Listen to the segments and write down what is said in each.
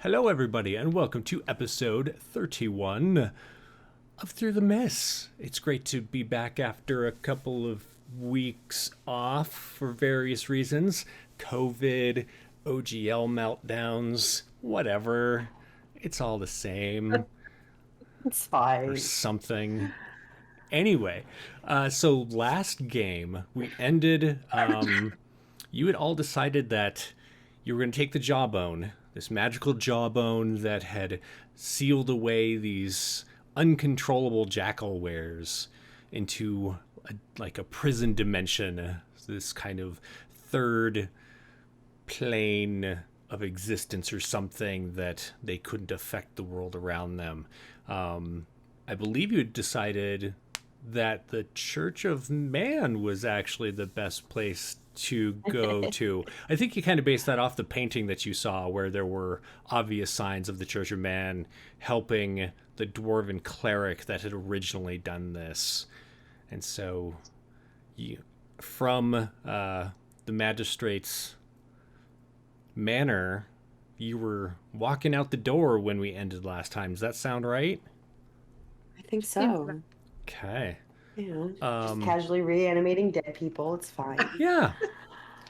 Hello, everybody, and welcome to episode 31 of Through the Mess. It's great to be back after a couple of weeks off for various reasons. COVID, OGL meltdowns, whatever. It's all the same. It's Or fine. something. Anyway, so last game, we ended, you had all decided that you were going to take the jawbone, this magical jawbone that had sealed away these uncontrollable jackalweres into like a prison dimension, this kind of third plane of existence or something that they couldn't affect the world around them. I believe you had decided that the Church of Man was actually the best place to go to. I think you kind of based that off the painting that you saw where there were obvious signs of the Church of Man helping the dwarven cleric that had originally done this. And so you, from the magistrate's manor, you were walking out the door when we ended last time. Does that sound right? I think Seems about so. Okay. Just casually reanimating dead people. It's fine. Yeah.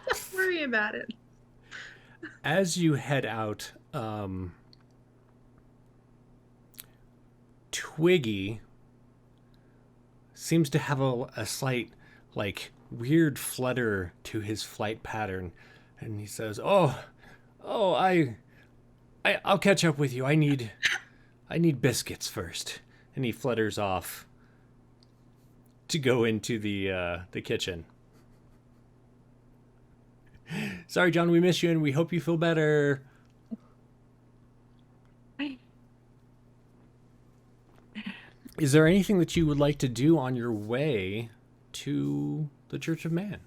Don't worry about it. As you head out, Twiggy seems to have a slight, like, weird flutter to his flight pattern, and he says, "Oh, I'll catch up with you. I need biscuits first." And he flutters off to go into the kitchen. Sorry, John, we miss you, and we hope you feel better. Is there anything that you would like to do on your way to the Church of Man?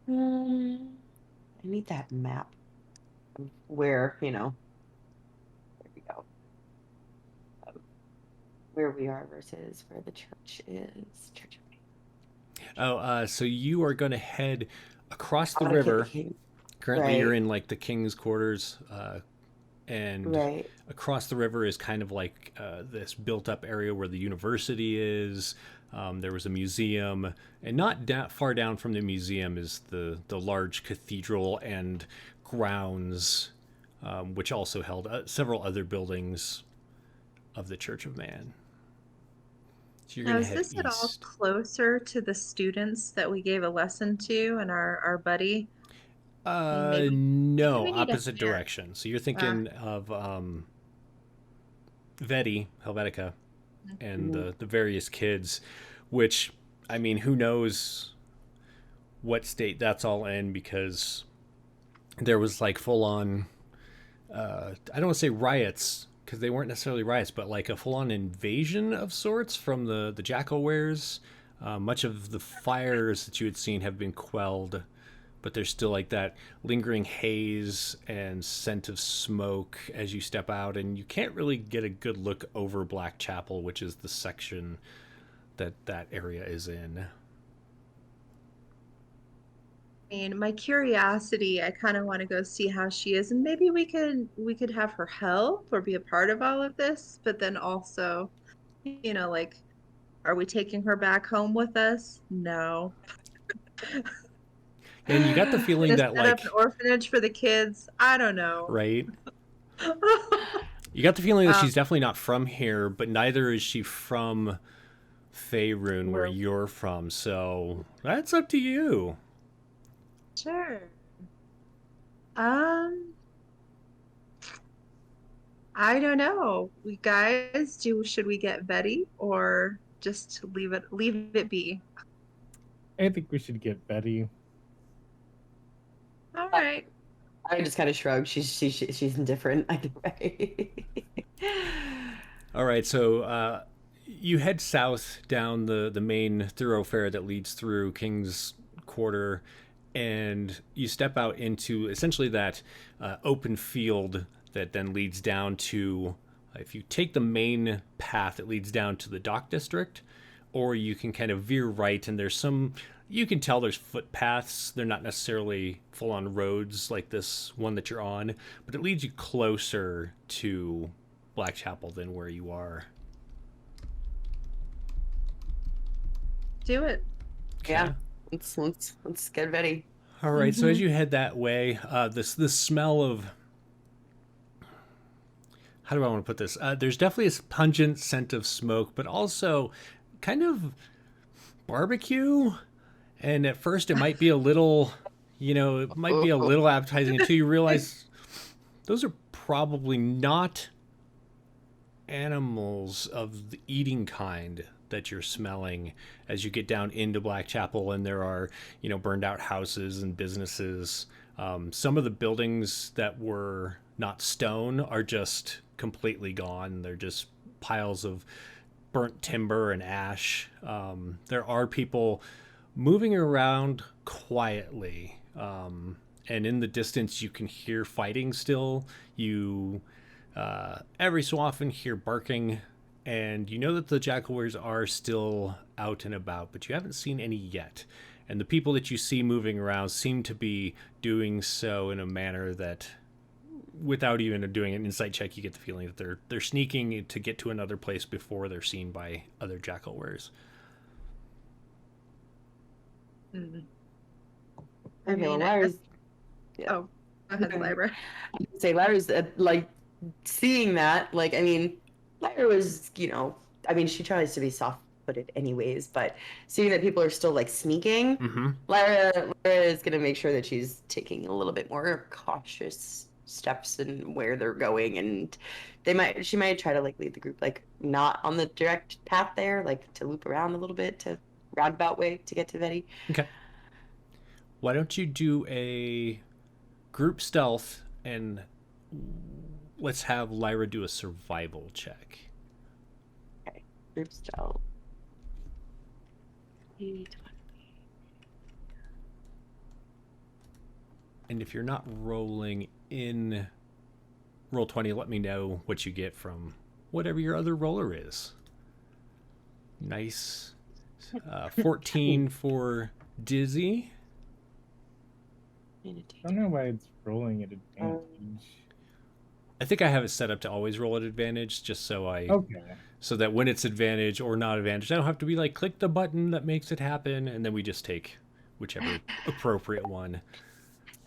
I need that map of where, there we go. Of where we are versus where the church is. Church of Man. So you are going to head across I the want to kill the river. king. Currently, you're Right. in like the king's quarters, and Right. across the river is kind of like this built-up area where the university is. There was a museum, and not far down from the museum is the large cathedral and grounds, which also held several other buildings of the Church of Man. So you're Now, going to is head this at all east. closer to the students that we gave a lesson to and our buddy? Maybe No, we need a opposite hand. direction. So you're Uh, thinking of Helvetica, and Mhm. the various kids, which, I mean, who knows what state that's all in, because there was like full on, I don't want to say riots, because they weren't necessarily riots, but like a full on invasion of sorts from the jackalweres. Much of the fires that you had seen have been quelled, but there's still like that lingering haze and scent of smoke as you step out, and you can't really get a good look over Black Chapel, which is the section that area is in. my curiosity, I kind of want to go see how she is, and maybe we could have her help or be a part of all of this, but then also, like, are we taking her back home with us? No. And you got the feeling Gonna that, set up an like, orphanage for the kids? I don't know. right? You got the feeling that Um, she's definitely not from here, but neither is she from Faerun, where we're you're from. So that's up to you. sure. Um, I don't know. We guys, should we get Betty or just leave it be? I think we should get Betty. All I, right. I just kind of shrug. She's indifferent. I think, right? All right, so you head south down the main thoroughfare that leads through King's Quarter, and you step out into essentially that open field that then leads down to. If you take the main path, it leads down to the dock district, or you can kind of veer right, and there's some You can tell there's footpaths. They're not necessarily full-on roads like this one that you're on, but it leads you closer to Blackchapel than where you are. Do it. Yeah. Let's get ready. All right. So as you head that way, this smell of, how do I want to put this? There's definitely a pungent scent of smoke, but also kind of barbecue. And at first, it might be a little, it might be a little appetizing until you realize those are probably not animals of the eating kind that you're smelling as you get down into Blackchapel, and there are, burned out houses and businesses. Some of the buildings that were not stone are just completely gone. They're just piles of burnt timber and ash. There are people moving around quietly, and in the distance you can hear fighting still. You every so often hear barking, and you know that the jackalweres are still out and about, but you haven't seen any yet. And the people that you see moving around seem to be doing so in a manner that, without even doing an insight check, you get the feeling that they're sneaking to get to another place before they're seen by other jackalweres. Okay, well, Lyra's. Yeah. Oh, go ahead, Lyra. I'd say Lyra's like seeing that. Like, I mean, Lyra was, she tries to be soft-footed anyways, but seeing that people are still like sneaking, Lyra is gonna make sure that she's taking a little bit more cautious steps in where they're going, and she might try to like lead the group like not on the direct path there, like to loop around a little bit to roundabout way to get to Vetty. Okay. Why don't you do a group stealth, and let's have Lyra do a survival check. Okay, group stealth. And if you're not rolling in Roll20, let me know what you get from whatever your other roller is. Nice. 14 for Dizzy. I don't know why it's rolling at advantage. I think I have it set up to always roll at advantage, just so Okay. so that when it's advantage or not advantage, I don't have to be like, click the button that makes it happen, and then we just take whichever appropriate one.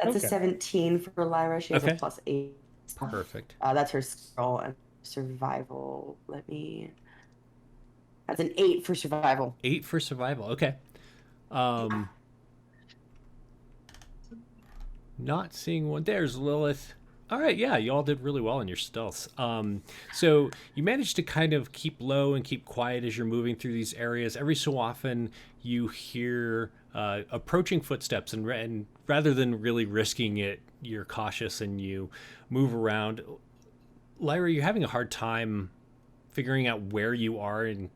That's Okay. a 17 for Lyra. She has a +8. Perfect. That's her scroll and survival. That's an 8 for survival. 8 for survival. Okay. Not seeing one. There's Lilith. All right, yeah, you all did really well in your stealths. So you managed to kind of keep low and keep quiet as you're moving through these areas. Every so often, you hear approaching footsteps, and rather than really risking it, you're cautious and you move around. Lyra, you're having a hard time figuring out where you are in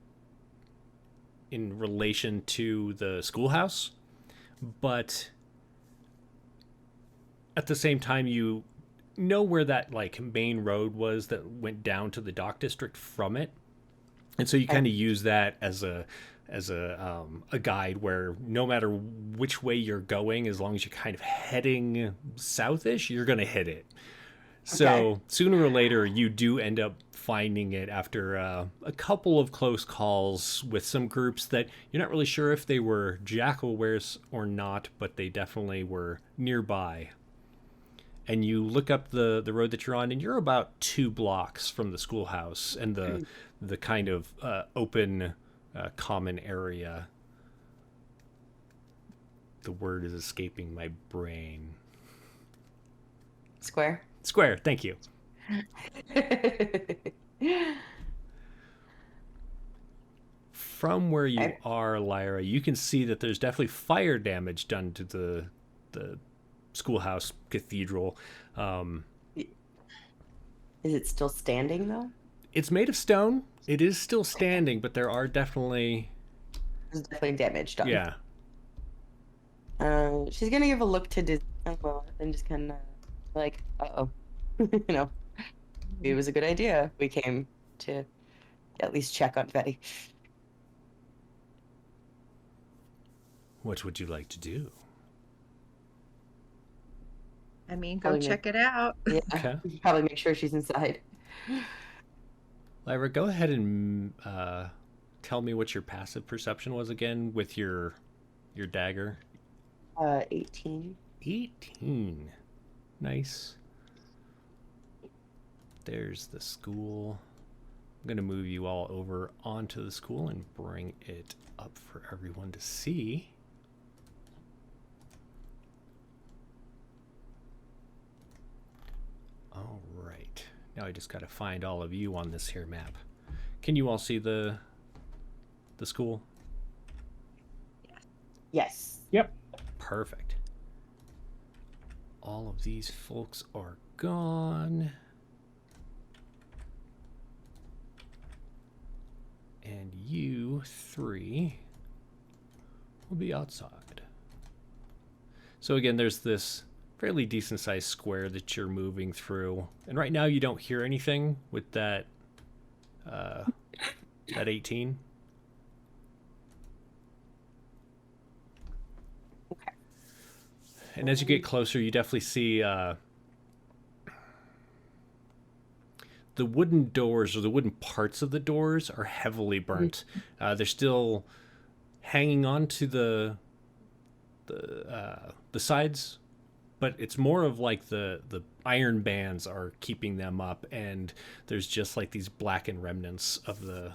relation to the schoolhouse, but at the same time, you know where that like main road was that went down to the dock district from it, and so you kind of use that as a guide where no matter which way you're going, as long as you're kind of heading southish, you're gonna hit it. So sooner or later, you do end up finding it after a couple of close calls with some groups that you're not really sure if they were jackalweres or not, but they definitely were nearby. And you look up the road that you're on, and you're about 2 blocks from the schoolhouse and the kind of open common area. The word is escaping my brain. Square. Square, thank you. From where you are, Lyra, you can see that there's definitely fire damage done to the schoolhouse cathedral. Is it still standing though? It's made of stone. It is still standing, but there are definitely... There's definitely damage done. Yeah. She's gonna give a look to Disney and just kind of like, uh-oh. It was a good idea. We came to at least check on Betty. What would you like to do? I mean, go Probably check it out. Yeah. Okay. Probably make sure she's inside. Lyra, go ahead and tell me what your passive perception was again with your dagger. 18. 18. Nice. There's the school. I'm going to move you all over onto the school and bring it up for everyone to see. All right. Now I just got to find all of you on this here map. Can you all see the school? Yes. Yep. Perfect. All of these folks are gone. And you three will be outside. So again, there's this fairly decent sized square that you're moving through. And right now you don't hear anything with that 18. Okay. And as you get closer, you definitely see the wooden doors, or the wooden parts of the doors, are heavily burnt. They're still hanging on to the sides, but it's more of like the iron bands are keeping them up, and there's just like these blackened remnants of the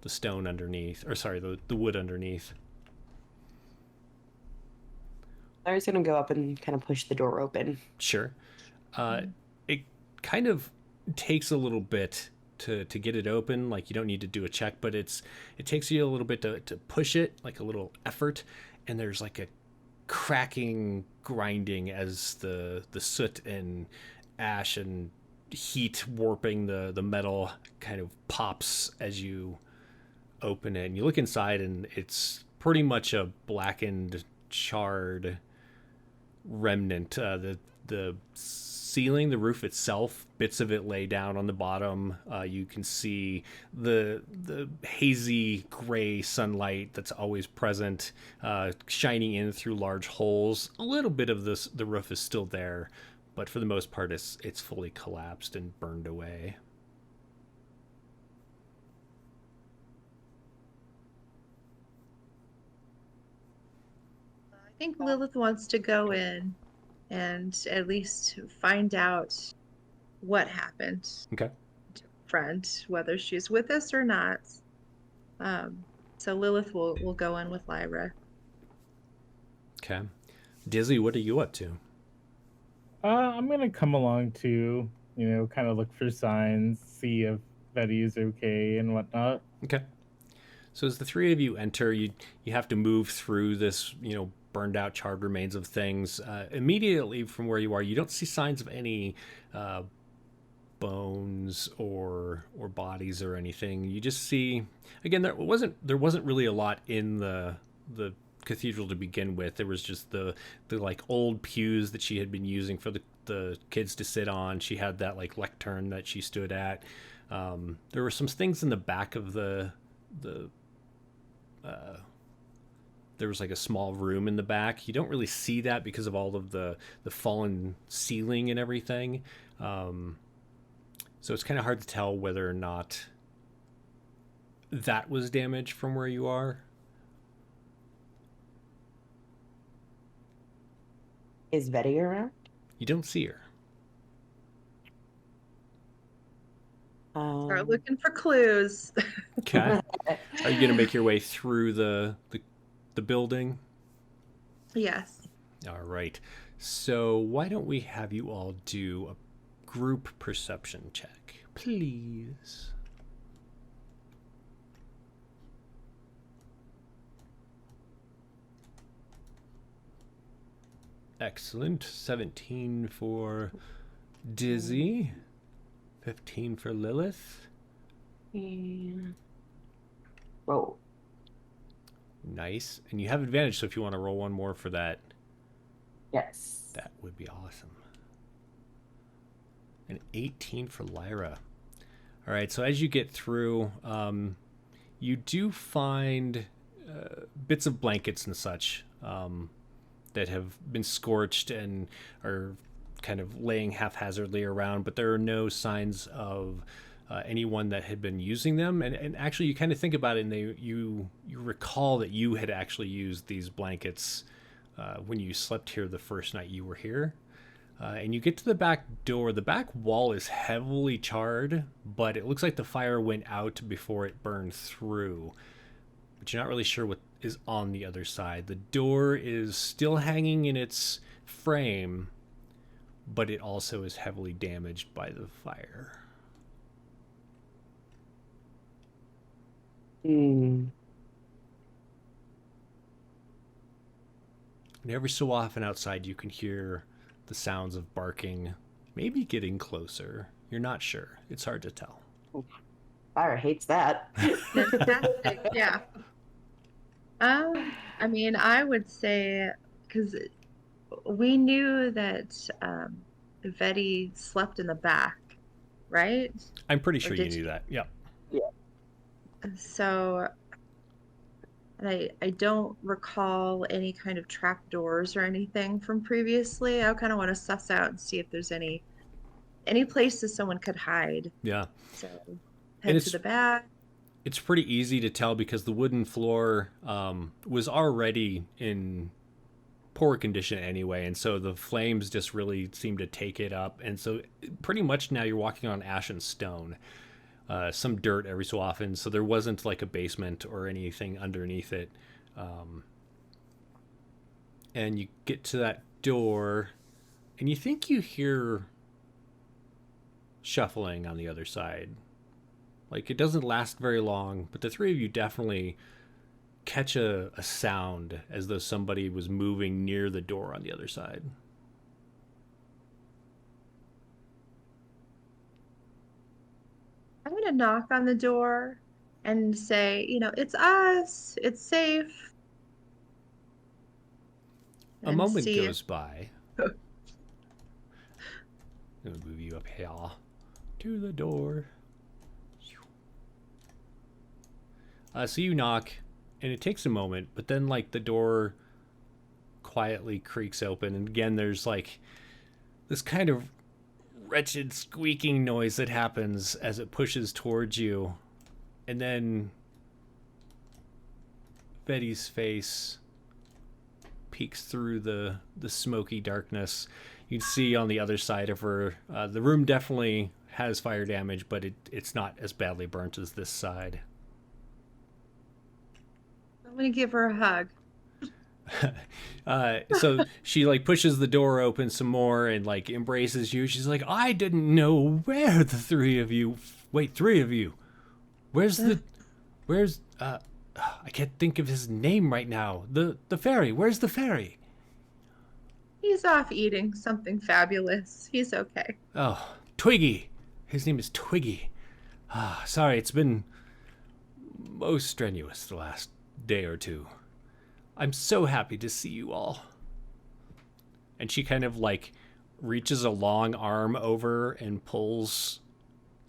stone underneath, or sorry, the wood underneath. Larry's gonna go up and kind of push the door open. Sure. It kind of takes a little bit to get it open. Like, you don't need to do a check, but it takes you a little bit to push it, like a little effort. And there's like a cracking, grinding as the soot and ash and heat warping the metal kind of pops as you open it. And you look inside, and it's pretty much a blackened, charred remnant. The ceiling, the roof itself, bits of it lay down on the bottom. You can see the hazy gray sunlight that's always present, shining in through large holes. A little bit of the roof is still there, but for the most part it's fully collapsed and burned away. I think Lilith wants to go in and at least find out what happened Okay. to her friend, whether she's with us or not. So Lilith will go in with Lyra. Okay. Dizzy, what are you up to? I'm gonna come along too. Kind of look for signs, see if Betty's okay and whatnot. Okay. So as the three of you enter, you have to move through this, burned out, charred remains of things. Immediately from where you are, you don't see signs of any bones or bodies or anything. You just see, again, there wasn't really a lot in the cathedral to begin with. There was just the like old pews that she had been using for the kids to sit on. She had that like lectern that she stood at. There were some things in the back of there was like a small room in the back. You don't really see that because of all of the fallen ceiling and everything. So it's kind of hard to tell whether or not that was damaged from where you are. Is Betty around? You don't see her. Start looking for clues. Okay. Are you going to make your way through the building? Yes. All right. So why don't we have you all do a group perception check, please? Excellent. 17 for Dizzy. 15 for Lilith. And... Roll. Nice. And you have advantage, so if you want to roll one more for that, Yes. that would be awesome. An 18 for Lyra. All right, so as you get through, you do find bits of blankets and such that have been scorched and are kind of laying haphazardly around, but there are no signs of anyone that had been using them. And actually, you kind of think about it, and you recall that you had actually used these blankets when you slept here the first night you were here. And you get to the back door. The back wall is heavily charred, but it looks like the fire went out before it burned through. But you're not really sure what is on the other side. The door is still hanging in its frame, but it also is heavily damaged by the fire. Hmm. And every so often outside you can hear the sounds of barking, maybe getting closer. You're not sure. It's hard to tell. Fire hates that. Fantastic. Yeah. I mean, I would say, because we knew that Vetti slept in the back, right? I'm pretty sure you did knew you? that. Yeah. So, and I don't recall any kind of trap doors or anything from previously. I kind of want to suss out and see if there's any places someone could hide. Yeah. So And head to it's the back. it's pretty easy to tell because the wooden floor was already in poor condition anyway, and so the flames just really seem to take it up, and so pretty much now you're walking on ash and stone. Some dirt every so often, so there wasn't like a basement or anything underneath it. And you get to that door, and you think you hear shuffling on the other side. Like, it doesn't last very long, but the three of you definitely catch a sound as though somebody was moving near the door on the other side. I'm gonna knock on the door and say, it's us. It's safe. A And moment see goes by. I'm gonna move you up here to the door. So you knock, and it takes a moment, but then like the door quietly creaks open, and again there's like this kind of wretched squeaking noise that happens as it pushes towards you, and then Betty's face peeks through the smoky darkness. You can see on the other side of her, the room definitely has fire damage, but it's not as badly burnt as this side. I'm gonna give her a hug. So she like pushes the door open some more and like embraces you. She's like, I didn't know where the three of you. Wait, three of you. Where's I can't think of his name right now. The fairy. Where's the fairy? He's off eating something fabulous. He's okay. Oh, Twiggy. His name is Twiggy. Sorry, it's been most strenuous the last day or two. I'm so happy to see you all. And she kind of like reaches a long arm over and pulls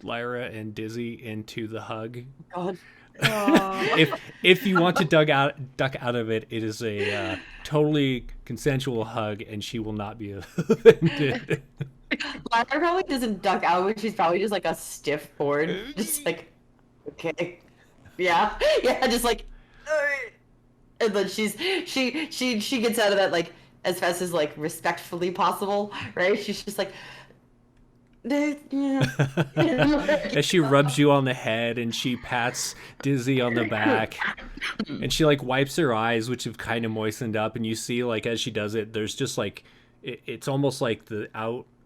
Lyra and Dizzy into the hug. God. If you want to duck out of it, it is a totally consensual hug, and she will not be offended. Lyra probably doesn't duck out, but she's probably just like a stiff forward, just like, okay, yeah, just like, and then she gets out of that like as fast as like respectfully possible, right? She's just like. As she rubs you on the head and she pats Dizzy on the back and she like wipes her eyes, which have kind of moistened up, and you see like as she does it, there's just like it's almost like the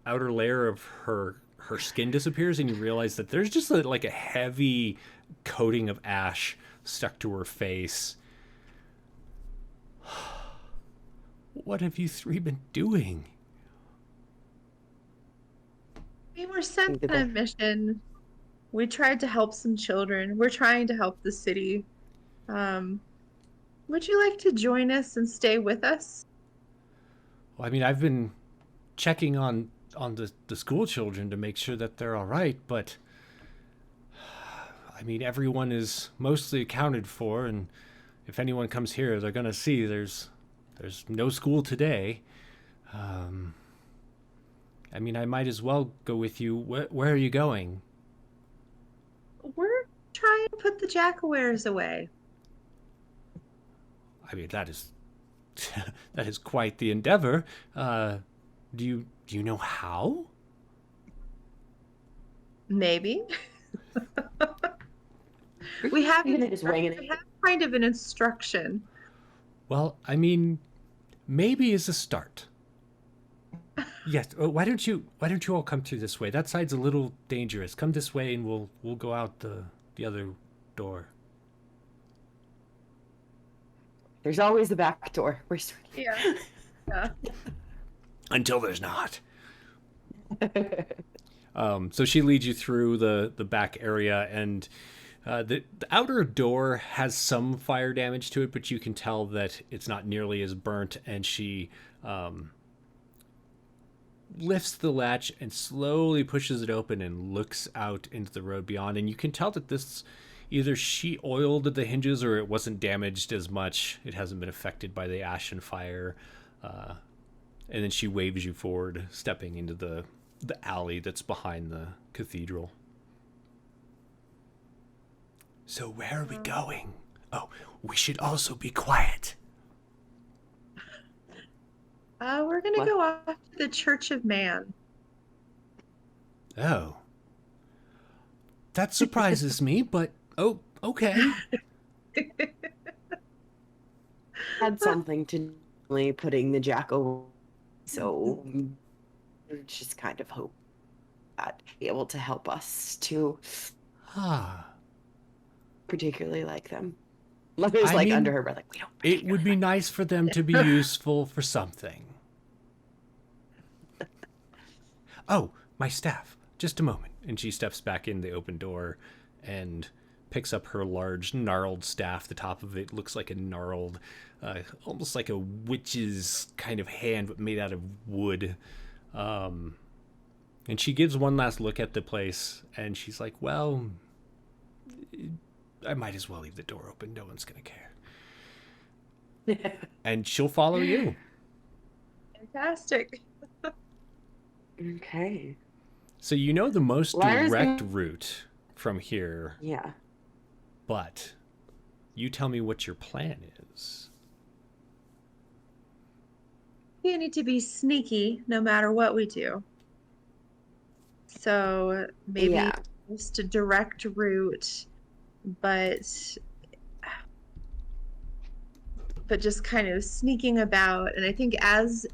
outer layer of her skin disappears, and you realize that there's just like a heavy coating of ash stuck to her face. What have you three been doing? We were sent on a mission. We tried to help some children. We're trying to help the city. Would you like to join us and stay with us? Well, I mean, I've been checking on the school children to make sure that they're all right, but I mean, everyone is mostly accounted for, and if anyone comes here, they're gonna see there's no school today. I mean, I might as well go with you. Where are you going? We're trying to put the jackalweres away. I mean, that is that is quite the endeavor. Do you know how? Maybe. we You're have gonna just wing it. we have kind of an instruction. Well, I mean, maybe is a start. Yes. Why don't you all come through this way? That side's a little dangerous. Come this way, and we'll go out the other door. There's always the back door. We're Yeah. Yeah. Until there's not. So she leads you through the back area, and the outer door has some fire damage to it, but you can tell that it's not nearly as burnt. And she lifts the latch and slowly pushes it open and looks out into the road beyond. And you can tell that this either she oiled the hinges or it wasn't damaged as much. It hasn't been affected by the ash and fire. And then she waves you forward, stepping into the alley that's behind the cathedral. So where are we going? Oh, we should also be quiet. We're gonna go off to the Church of Man. Oh. That surprises me, but okay. Had something to do putting the jackal, so we're just kind of hope that be able to help us to particularly like them. Mother's I mean, under her breath, like, we don't. It would be nice for them to be useful for something. Oh, my staff. Just a moment. And she steps back in the open door and picks up her large gnarled staff. The top of it looks like a gnarled, almost like a witch's kind of hand, but made out of wood. And she gives one last look at the place, and she's like, well, I might as well leave the door open. No one's going to care. And she'll follow you. Fantastic. Okay. So you know the most Lyra's direct route from here, Yeah. but you tell me what your plan is. We need to be sneaky no matter what we do. So maybe just a direct route, but just kind of sneaking about. And I think as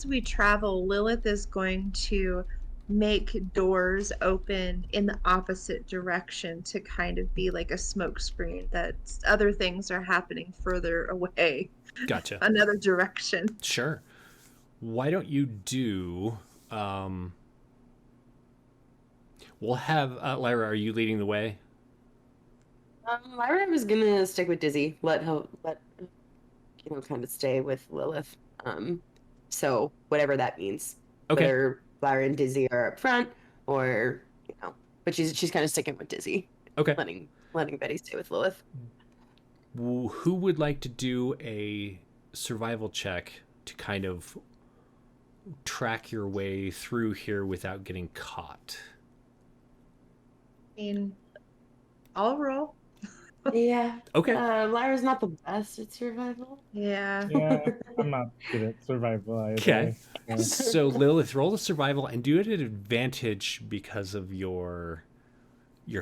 we travel, Lilith is going to make doors open in the opposite direction to kind of be like a smoke screen that other things are happening further away. Gotcha. Another direction. Sure. Why don't you do... we'll have... Lyra, are you leading the way? Lyra was gonna stick with Dizzy. Let kind of stay with Lilith. So whatever that means. Okay. Whether Lyra and Dizzy are up front, or but she's kind of sticking with Dizzy. Okay. Letting Betty stay with Lilith. Who would like to do a survival check to kind of track your way through here without getting caught? I mean, I'll roll. Yeah. Okay. Lyra's not the best at survival. Yeah. Yeah, I'm not good at survival either. Okay. Yeah. So Lilith, roll the survival and do it at advantage because of your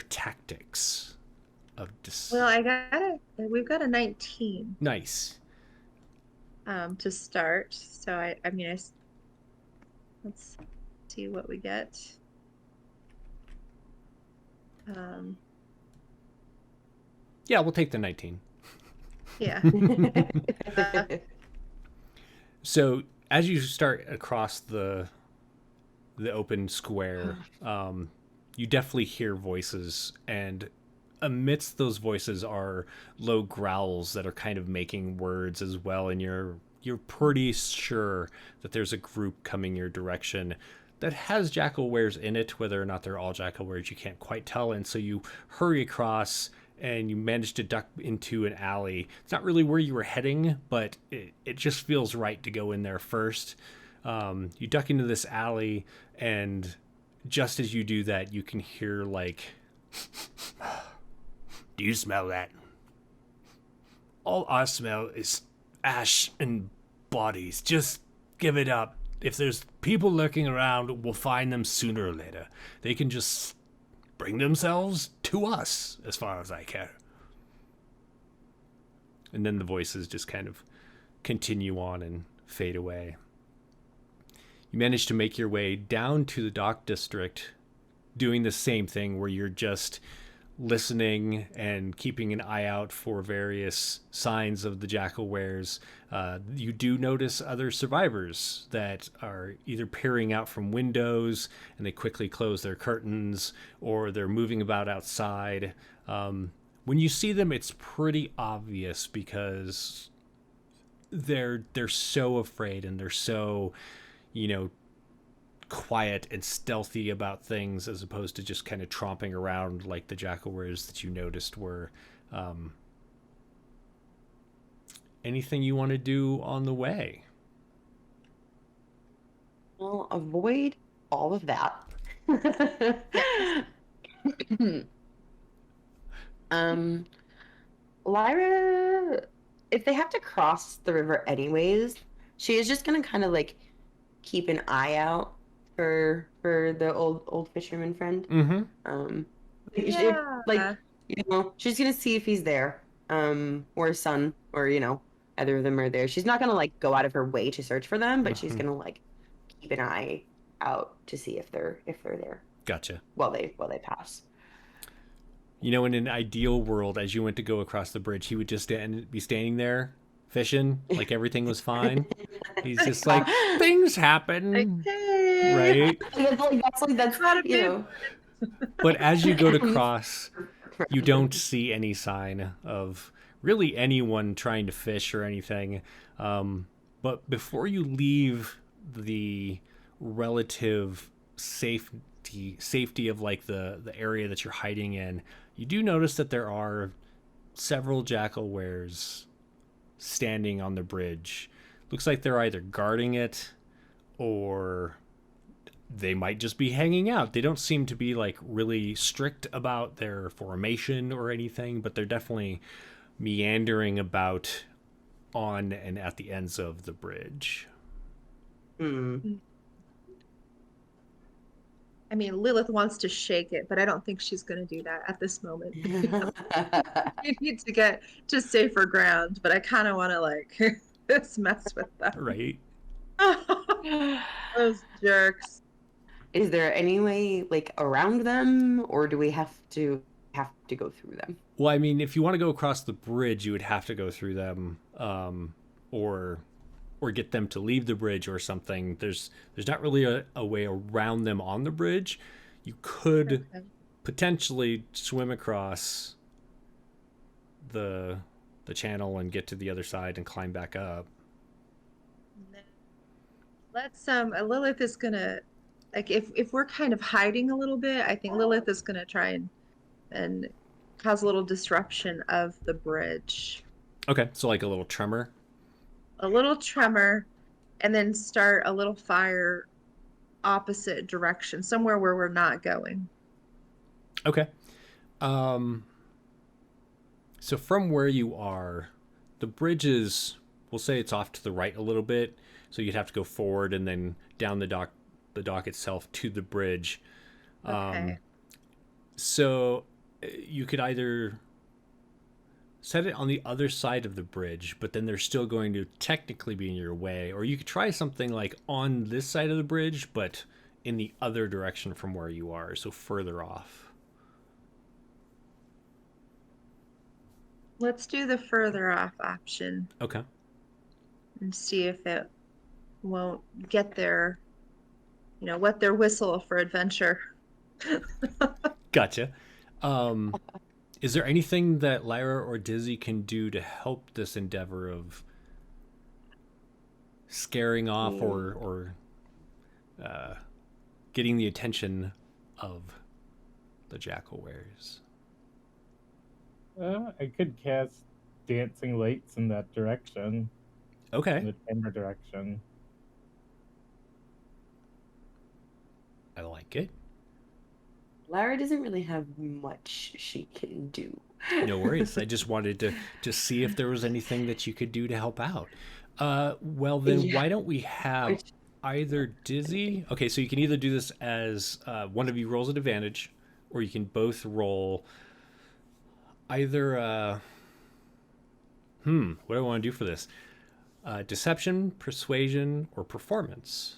tactics of Well, we've got a 19 Nice. to start. So I mean, let's see what we get. Yeah, we'll take the 19. Yeah. So as you start across the open square, you definitely hear voices, and amidst those voices are low growls that are kind of making words as well, and you're pretty sure that there's a group coming your direction that has jackalweres in it. Whether or not they're all jackalweres, you can't quite tell, and so you hurry across and you manage to duck into an alley. It's not really where you were heading, but it just feels right to go in there first. You duck into this alley, and just as you do that, you can hear like, "Do you smell that? All I smell is ash and bodies. Just give it up. If there's people lurking around, we'll find them sooner or later. They can just bring themselves to us, as far as I care." And then the voices just kind of continue on and fade away. You manage to make your way down to the dock district, doing the same thing where you're just listening and keeping an eye out for various signs of the jackalweres. You do notice other survivors that are either peering out from windows and they quickly close their curtains, or they're moving about outside. When you see them, it's pretty obvious because they're so afraid, and they're so, quiet and stealthy about things, as opposed to just kind of tromping around like the jackalweres that you noticed were. Anything you want to do on the way? Well, avoid all of that. Lyra, if they have to cross the river anyways, she is just gonna kind of like keep an eye out for the old fisherman friend. Mm-hmm. Yeah. She's gonna see if he's there, or his son, or either of them are there. She's not gonna like go out of her way to search for them, but she's gonna like keep an eye out to see if they're there. Gotcha. While they pass. In an ideal world, as you went to go across the bridge, he would just be standing there fishing, like everything was fine. He's just like, things happen, Hey. right? That's But as you go to cross, you don't see any sign of really anyone trying to fish or anything. But before you leave the relative safety of like the area that you're hiding in, you do notice that there are several jackalweres standing on the bridge. Looks like they're either guarding it, or they might just be hanging out. They don't seem to be like really strict about their formation or anything, but they're definitely meandering about on and at the ends of the bridge. I mean, Lilith wants to shake it, but I don't think she's going to do that at this moment. We need to get to safer ground, but I kind of want to like just mess with them. Right. Those jerks. Is there any way like around them, or do we have to go through them? Well, I mean, if you want to go across the bridge, you would have to go through them, or get them to leave the bridge or something. There's not really a way around them on the bridge. You could potentially swim across the channel and get to the other side and climb back up. Let's Lilith is gonna, like, if we're kind of hiding a little bit, I think Lilith is gonna try and cause a little disruption of the bridge. Okay, so like a little tremor. A little tremor, and then start a little fire opposite direction, somewhere where we're not going. Okay. So from where you are, the bridge is, we'll say it's off to the right a little bit, so you'd have to go forward and then down the dock itself to the bridge. Okay. So you could either set it on the other side of the bridge, but then they're still going to technically be in your way. Or you could try something like on this side of the bridge, but in the other direction from where you are, so further off. Let's do the further off option. Okay. And see if it won't get their, wet their whistle for adventure. Gotcha. Is there anything that Lyra or Dizzy can do to help this endeavor of scaring off or getting the attention of the jackalweres? I could cast dancing lights in that direction, in Okay. the chamber direction. I like it. Lara doesn't really have much she can do. No worries. I just wanted to see if there was anything that you could do to help out. Well then, Yeah. why don't we have Which either Dizzy? Okay, so you can either do this as one of you rolls at advantage, or you can both roll either. What do I want to do for this? Deception, persuasion, or performance.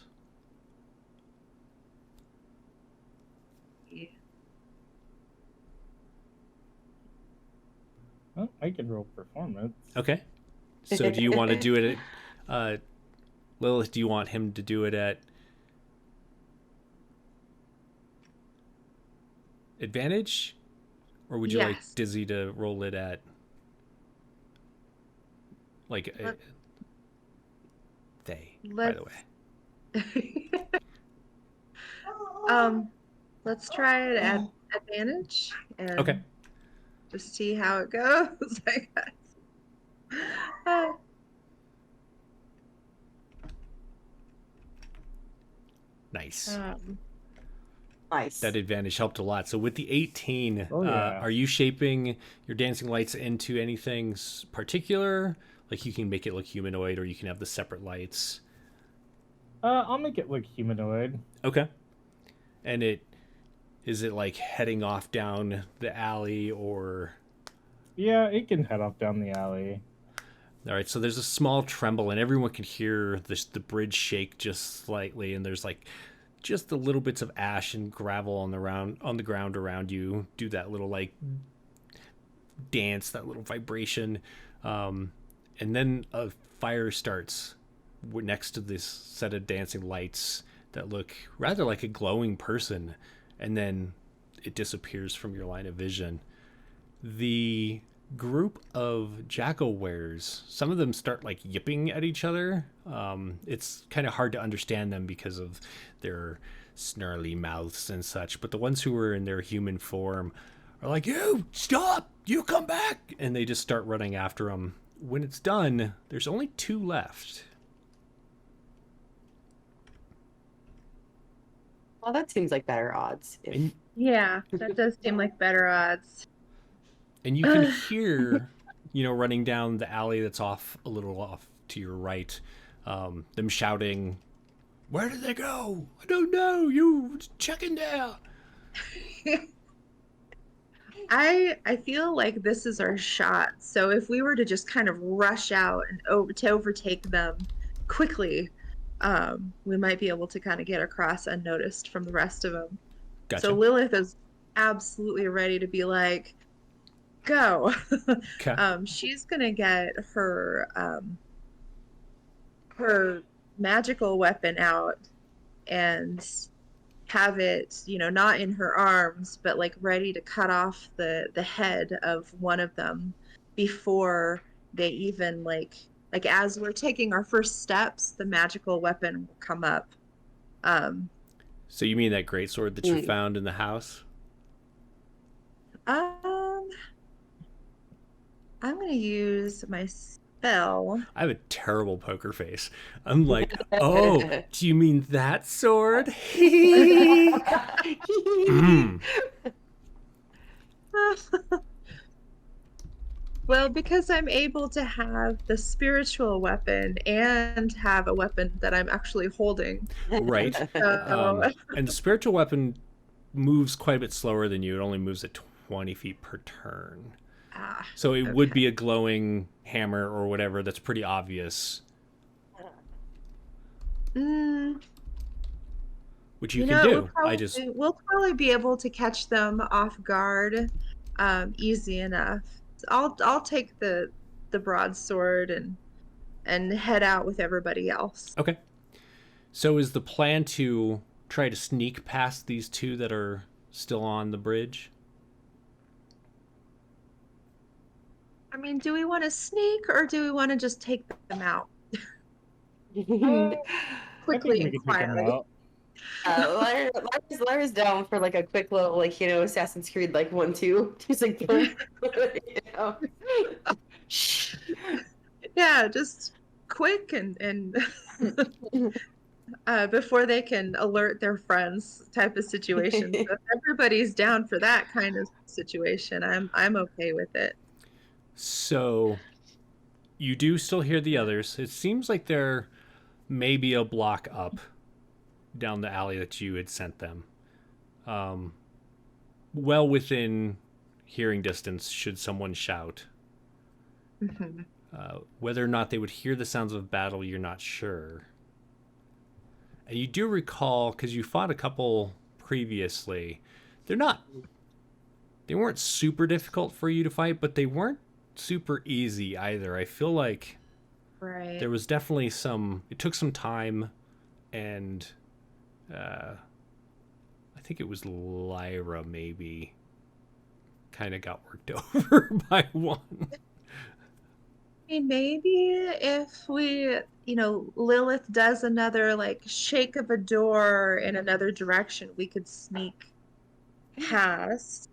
Oh, I could roll performance. Okay. So do you want to do it at Lilith? Do you want him to do it at advantage, or would you like Yes. Dizzy to roll it at like Let- they? By let's the way, let's try it at advantage and okay. just see how it goes, I guess. Nice. nice. That advantage helped a lot. So with the 18, Oh, yeah. are you shaping your dancing lights into anything particular? Like you can make it look humanoid, or you can have the separate lights. I'll make it look humanoid. Okay. And is it like heading off down the alley, or? Yeah, it can head off down the alley. All right, so there's a small tremble, and everyone can hear the bridge shake just slightly, and there's like just the little bits of ash and gravel on the ground around you do that little like dance, that little vibration, and then a fire starts next to this set of dancing lights that look rather like a glowing person, and then it disappears from your line of vision. The group of jackalweres, some of them start like yipping at each other. It's kind of hard to understand them because of their snarly mouths and such, but the ones who are in their human form are like, "You stop, you come back," and they just start running after them. When it's done, there's only 2 left. Well, that seems like better odds. And Yeah, that does seem like better odds. And you can hear, running down the alley that's a little off to your right, them shouting, "Where did they go? I don't know. You checking there." I feel like this is our shot. So if we were to just kind of rush out and to overtake them quickly, we might be able to kind of get across unnoticed from the rest of them. Gotcha. So Lilith is absolutely ready to be like, go. Okay. She's gonna get her magical weapon out and have it, not in her arms, but like ready to cut off the head of one of them before they even like as we're taking our first steps, the magical weapon will come up. So you mean that greatsword that you found in the house? I'm gonna use my spell. I have a terrible poker face. I'm like, "Oh, do you mean that sword?" Mm. Well, because I'm able to have the spiritual weapon and have a weapon that I'm actually holding. Right. So, And the spiritual weapon moves quite a bit slower than you. It only moves at 20 feet per turn. So it would be a glowing hammer or whatever. That's pretty obvious. Which you can do. We'll probably be able to catch them off guard easy enough. I'll take the broadsword and head out with everybody else. Okay. So is the plan to try to sneak past these 2 that are still on the bridge? I mean, do we want to sneak or do we want to just take them out I think quickly we and can take them quietly? out. Lyra's down for like a quick little like Assassin's Creed like 1-2. She's like boom, you know. Shh. Yeah, just quick and before they can alert their friends type of situation. So if everybody's down for that kind of situation, I'm okay with it. So you do still hear the others. It seems like they're maybe a block up down the alley that you had sent them. Well within hearing distance should someone shout. Mhm. Whether or not they would hear the sounds of battle, you're not sure. And you do recall, because you fought a couple previously, they weren't super difficult for you to fight, but they weren't super easy either. I feel like Right. there was definitely it took some time, and I think it was Lyra maybe kind of got worked over by one. Maybe if we, Lilith does another like shake of a door in another direction, we could sneak past,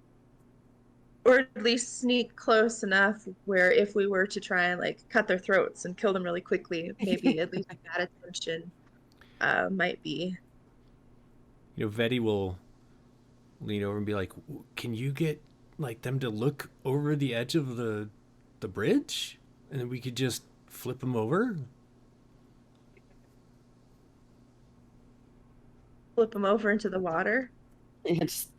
or at least sneak close enough where if we were to try and like cut their throats and kill them really quickly, maybe at least that attention might be. Vedi will lean over and be like, "Can you get like them to look over the edge of the bridge, and then we could just flip them over?" Flip them over into the water. Yeah, just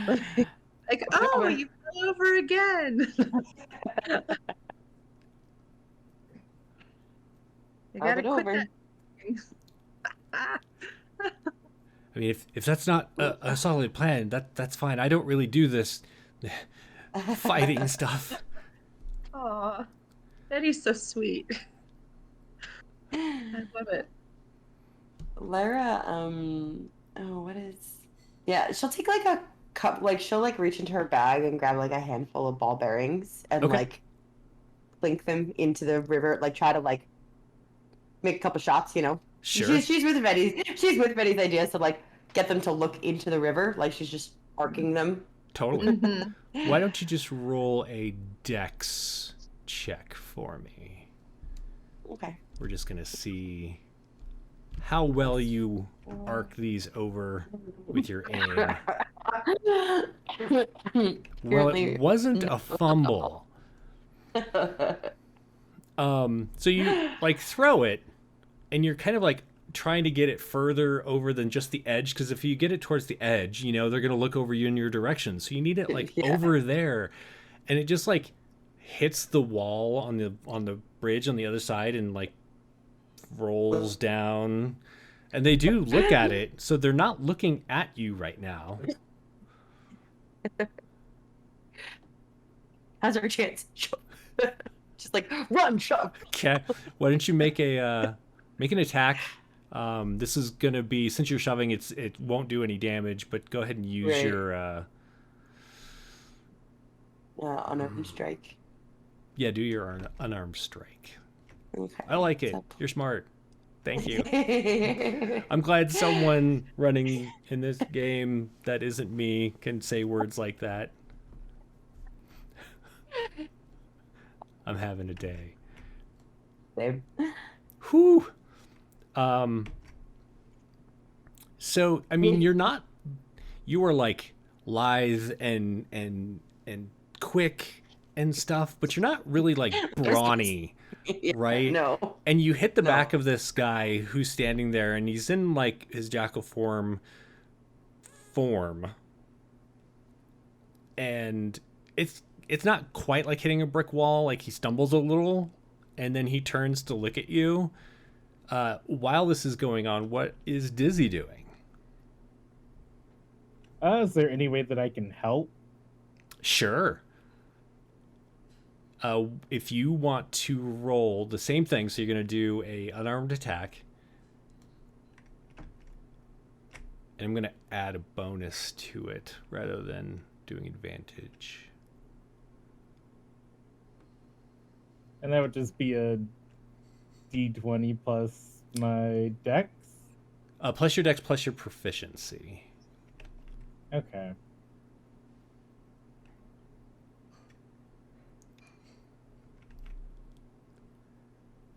Like, oh, you fell over again. You gotta quit over. that. I mean, if that's not a solid plan, that's fine. I don't really do this fighting stuff. Aw, Betty's so sweet. I love it. Lyra, what is? Yeah, she'll take like a cup, like she'll like reach into her bag and grab like a handful of ball bearings and Okay. like plink them into the river, like try to like make a couple shots, Sure. She's with Betty's idea to like get them to look into the river, like she's just arcing them. Totally. Mhm. Why don't you just roll a dex check for me? Okay. We're just gonna see how well you arc these over with your aim. Well, it wasn't a fumble. So you like throw it, and you're kind of like trying to get it further over than just the edge, because if you get it towards the edge, they're gonna look over you in your direction. So you need it like Yeah. over there, and it just like hits the wall on the bridge on the other side and like rolls down. And they do look at it, so they're not looking at you right now. How's our chance? Just like run, shove. Okay, why don't you make an attack? This is gonna be, since you're shoving, it won't do any damage, but go ahead and use Right. your Unarmed strike. yeah, do your unarmed strike. Okay. I like it. So- You're smart. Thank you. I'm glad someone running in this game that isn't me can say words like that. I'm having a day. Same. Whew. So I mean, you are like lithe and quick and stuff, but you're not really like brawny, Yeah, right? No. And you hit the No. back of this guy who's standing there, and he's in like his jackal form, and it's not quite like hitting a brick wall. Like he stumbles a little, and then he turns to look at you. While this is going on, what is Dizzy doing? Is there any way that I can help? Sure. If you want to roll the same thing, so you're going to do a unarmed attack. And I'm going to add a bonus to it rather than doing advantage. And that would just be a D20 plus my dex. Plus your dex plus your proficiency. Okay.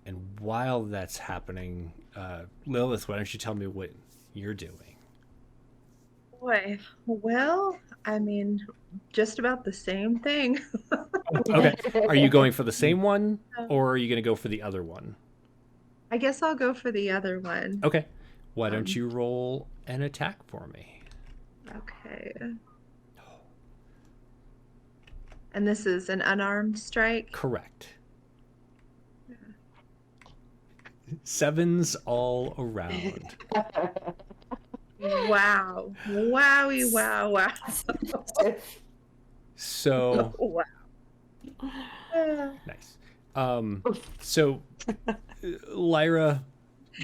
And while that's happening, Lilith, why don't you tell me what you're doing? Boy, well, I mean, just about the same thing. Okay. Are you going for the same one, or are you going to go for the other one? I guess I'll go for the other one. Okay. Why don't you roll an attack for me? Okay. And this is an unarmed strike? Correct. 7s all around. Wow. Wowie, wow, wow. So Wow. nice. So Lyra,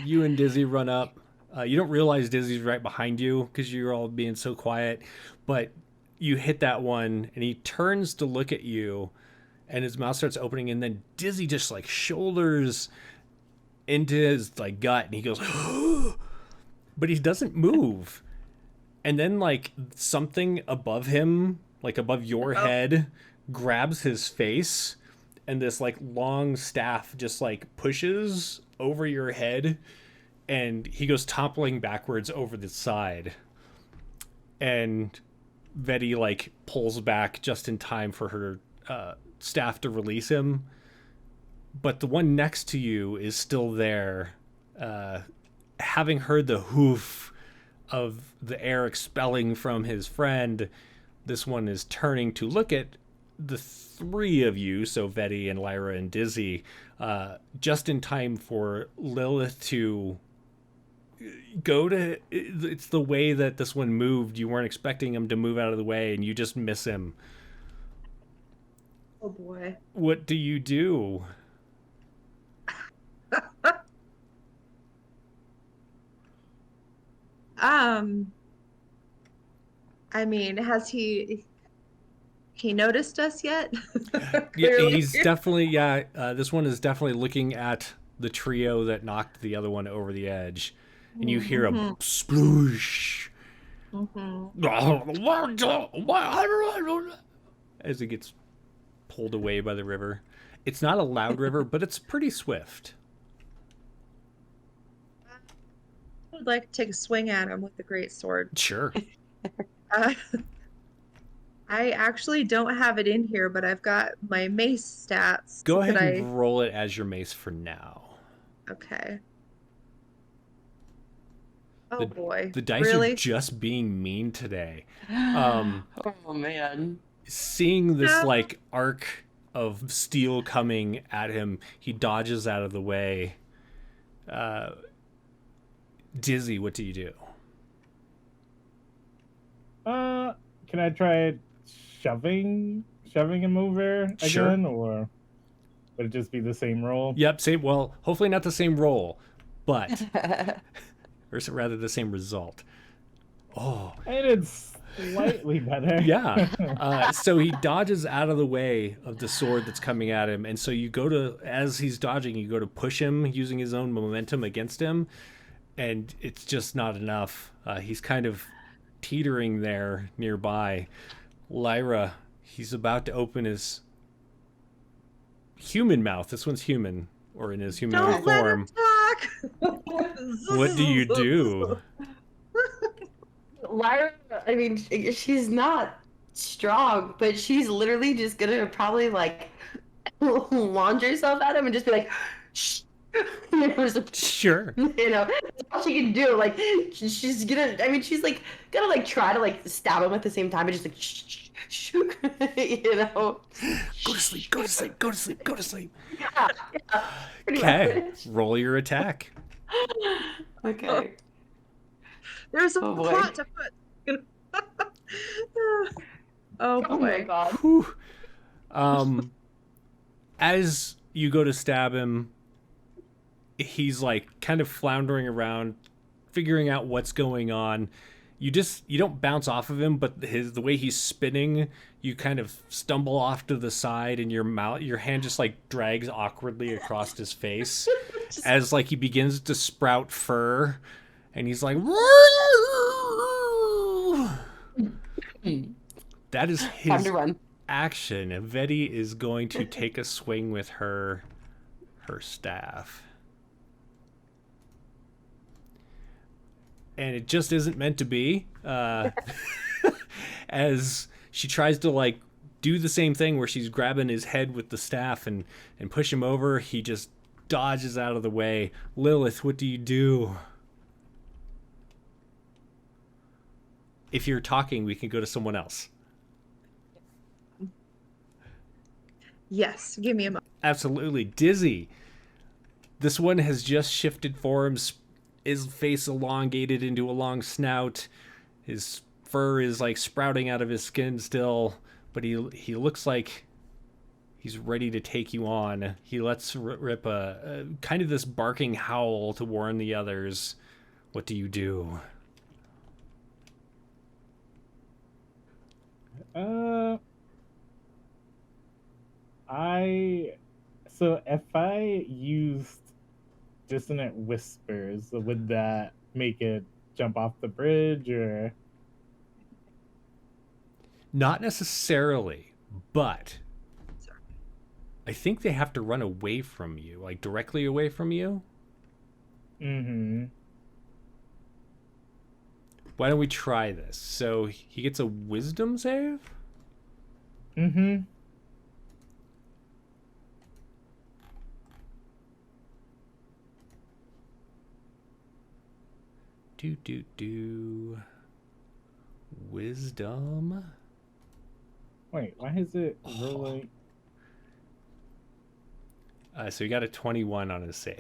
you and Dizzy run up. You don't realize Dizzy's right behind you because you're all being so quiet, but you hit that one and he turns to look at you and his mouth starts opening, and then Dizzy just like shoulders into his like gut and he goes but he doesn't move. And then like something above him, like above your head, grabs his face, and this like long staff just like pushes over your head, and he goes toppling backwards over the side. And Vedi like pulls back just in time for her staff to release him. But the one next to you is still there, having heard the hoof of the air expelling from his friend. This one is turning to look at the three of you, so Vedi and Lyra and Dizzy, just in time for Lilith to go to... It's the way that this one moved. You weren't expecting him to move out of the way, and you just miss him. Oh boy. What do you do? I mean, has he noticed us yet? Yeah, he's definitely, this one is definitely looking at the trio that knocked the other one over the edge. And you hear a sploosh. As it gets pulled away by the river. It's not a loud river, but it's pretty swift. I would like to take a swing at him with the great sword. Sure. I actually don't have it in here, but I've got my mace stats. Go ahead and roll it as your mace for now. Okay. Oh boy. The dice really? are just being mean today. Oh man. Seeing this like arc of steel coming at him, he dodges out of the way. Dizzy, what do you do? Can I try shoving him over again, Sure. or would it just be the same roll? Yep, same. Well, hopefully not the same roll, but or rather the same result. Oh, And it's slightly better. yeah. So he dodges out of the way of the sword that's coming at him, and so you go to, as he's dodging, you go to push him using his own momentum against him, and it's just not enough. He's kind of teetering there nearby. Lyra, he's about to open his human mouth. This one's human, or in his human Don't let form. him talk. What do you do? Lyra, I mean, she's not strong, but she's literally just gonna probably like launch herself at him and just be like, shh. Sure. You know, that's all she can do. Like, she's gonna, I mean, she's like gonna like try to like stab him at the same time and just like, shh, shh, you know. Go to sleep, go to sleep, go to sleep, go to sleep. Yeah, pretty Okay, much. roll your attack. Okay. There's a Oh, boy. plot to put. Oh Oh my boy. god. Whew. As you go to stab him, he's like kind of floundering around, figuring out what's going on. You don't bounce off of him, but the way he's spinning, you kind of stumble off to the side, and your hand just like drags awkwardly across his face as like he begins to sprout fur, and he's like, that is Time his to run. action. Vedi is going to take a swing with her staff. And it just isn't meant to be. As she tries to like do the same thing where she's grabbing his head with the staff and push him over, he just dodges out of the way. Lilith, what do you do? If you're talking, we can go to someone else. Yes, give me a moment. Absolutely. Dizzy. This one has just shifted forms, his face elongated into a long snout. His fur is like sprouting out of his skin still, but he looks like he's ready to take you on. He lets rip a kind of this barking howl to warn the others. What do you do? So if I used dissonant whispers, would that make it jump off the bridge, or? Not necessarily, but Sorry. I think they have to run away from you, like directly away from you. Mm-hmm. Why don't we try this? So he gets a wisdom save? Mm-hmm. Wisdom. Wait, why is it really? So he got a 21 on his save.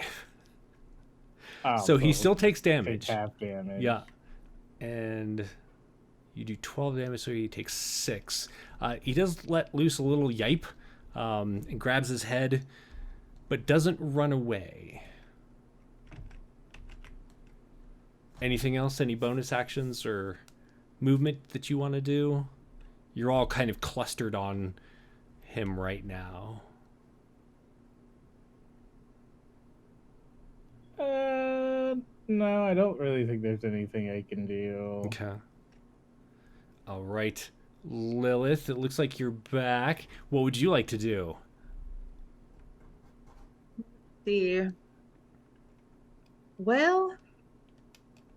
Oh, So he still takes take damage. half damage. Yeah. And you do 12 damage, so he takes 6. He does let loose a little yipe and grabs his head, but doesn't run away. Anything else? Any bonus actions or movement that you want to do? You're all kind of clustered on him right now. No, I don't really think there's anything I can do. Okay. All right. Lilith, it looks like you're back. What would you like to do? See. Well,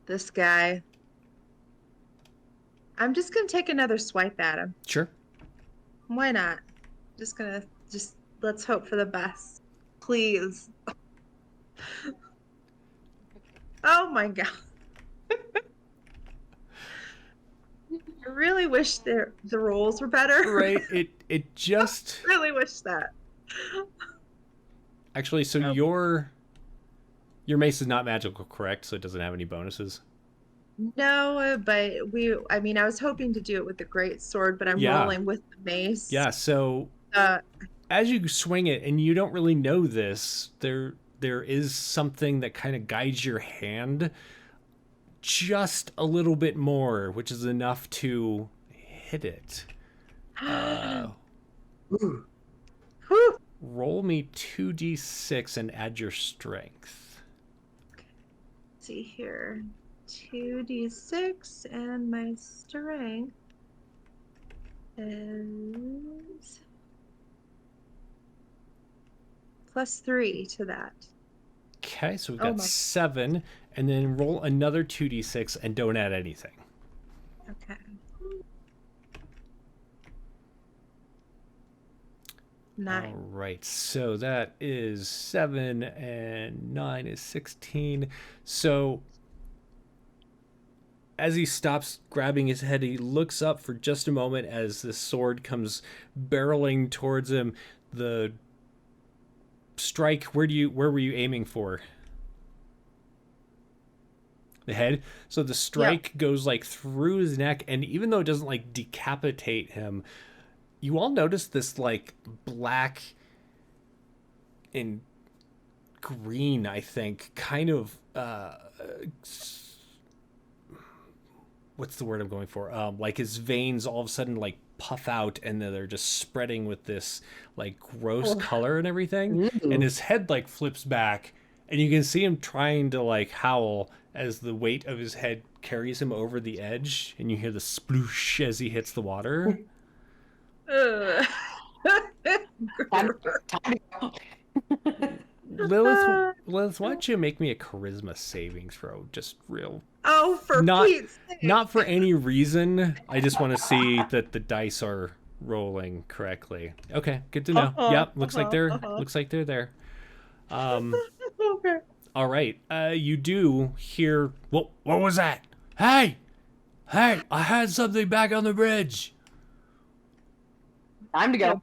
this guy. I'm just gonna take another swipe at him. Sure. Why not? Let's hope for the best. Please. Oh my god. I really wish the rolls were better. Right. It just Really wish that. actually. So Oh. your mace is not magical, correct? So it doesn't have any bonuses. No, but I mean, I was hoping to do it with the great sword, but I'm Yeah. rolling with the mace. Yeah. So Uh, as you swing it, and you don't really know this, there is something that kind of guides your hand just a little bit more, which is enough to hit it. Whew. Roll me 2d6 and add your strength. Let's see here. 2d6 and my strength is +3 to that. Okay, so we've Oh got my- 7, and then roll another 2d6 and don't add anything. Okay. 9. All right, so that is 7 and 9 is 16. So as he stops grabbing his head, he looks up for just a moment as the sword comes barreling towards him. The strike, where were you aiming for? The head. So the strike goes like through his neck, and even though it doesn't like decapitate him, you all notice this like black and green, I think, kind of what's the word I'm going for? Like his veins all of a sudden like puff out, and then they're just spreading with this like gross color and everything. Ooh. And his head like flips back, And you can see him trying to like howl as the weight of his head carries him over the edge, and you hear the sploosh as he hits the water. Ugh. Time to go. Lilith, why don't you make me a charisma saving throw? Just real. Oh, for Not- Pete's sake. Not for any reason. I just want to see that the dice are rolling correctly. Okay, good to know. Yep, looks like they're there. Okay. All right. You do hear what was that? Hey! Hey, I had something back on the bridge. Time to go.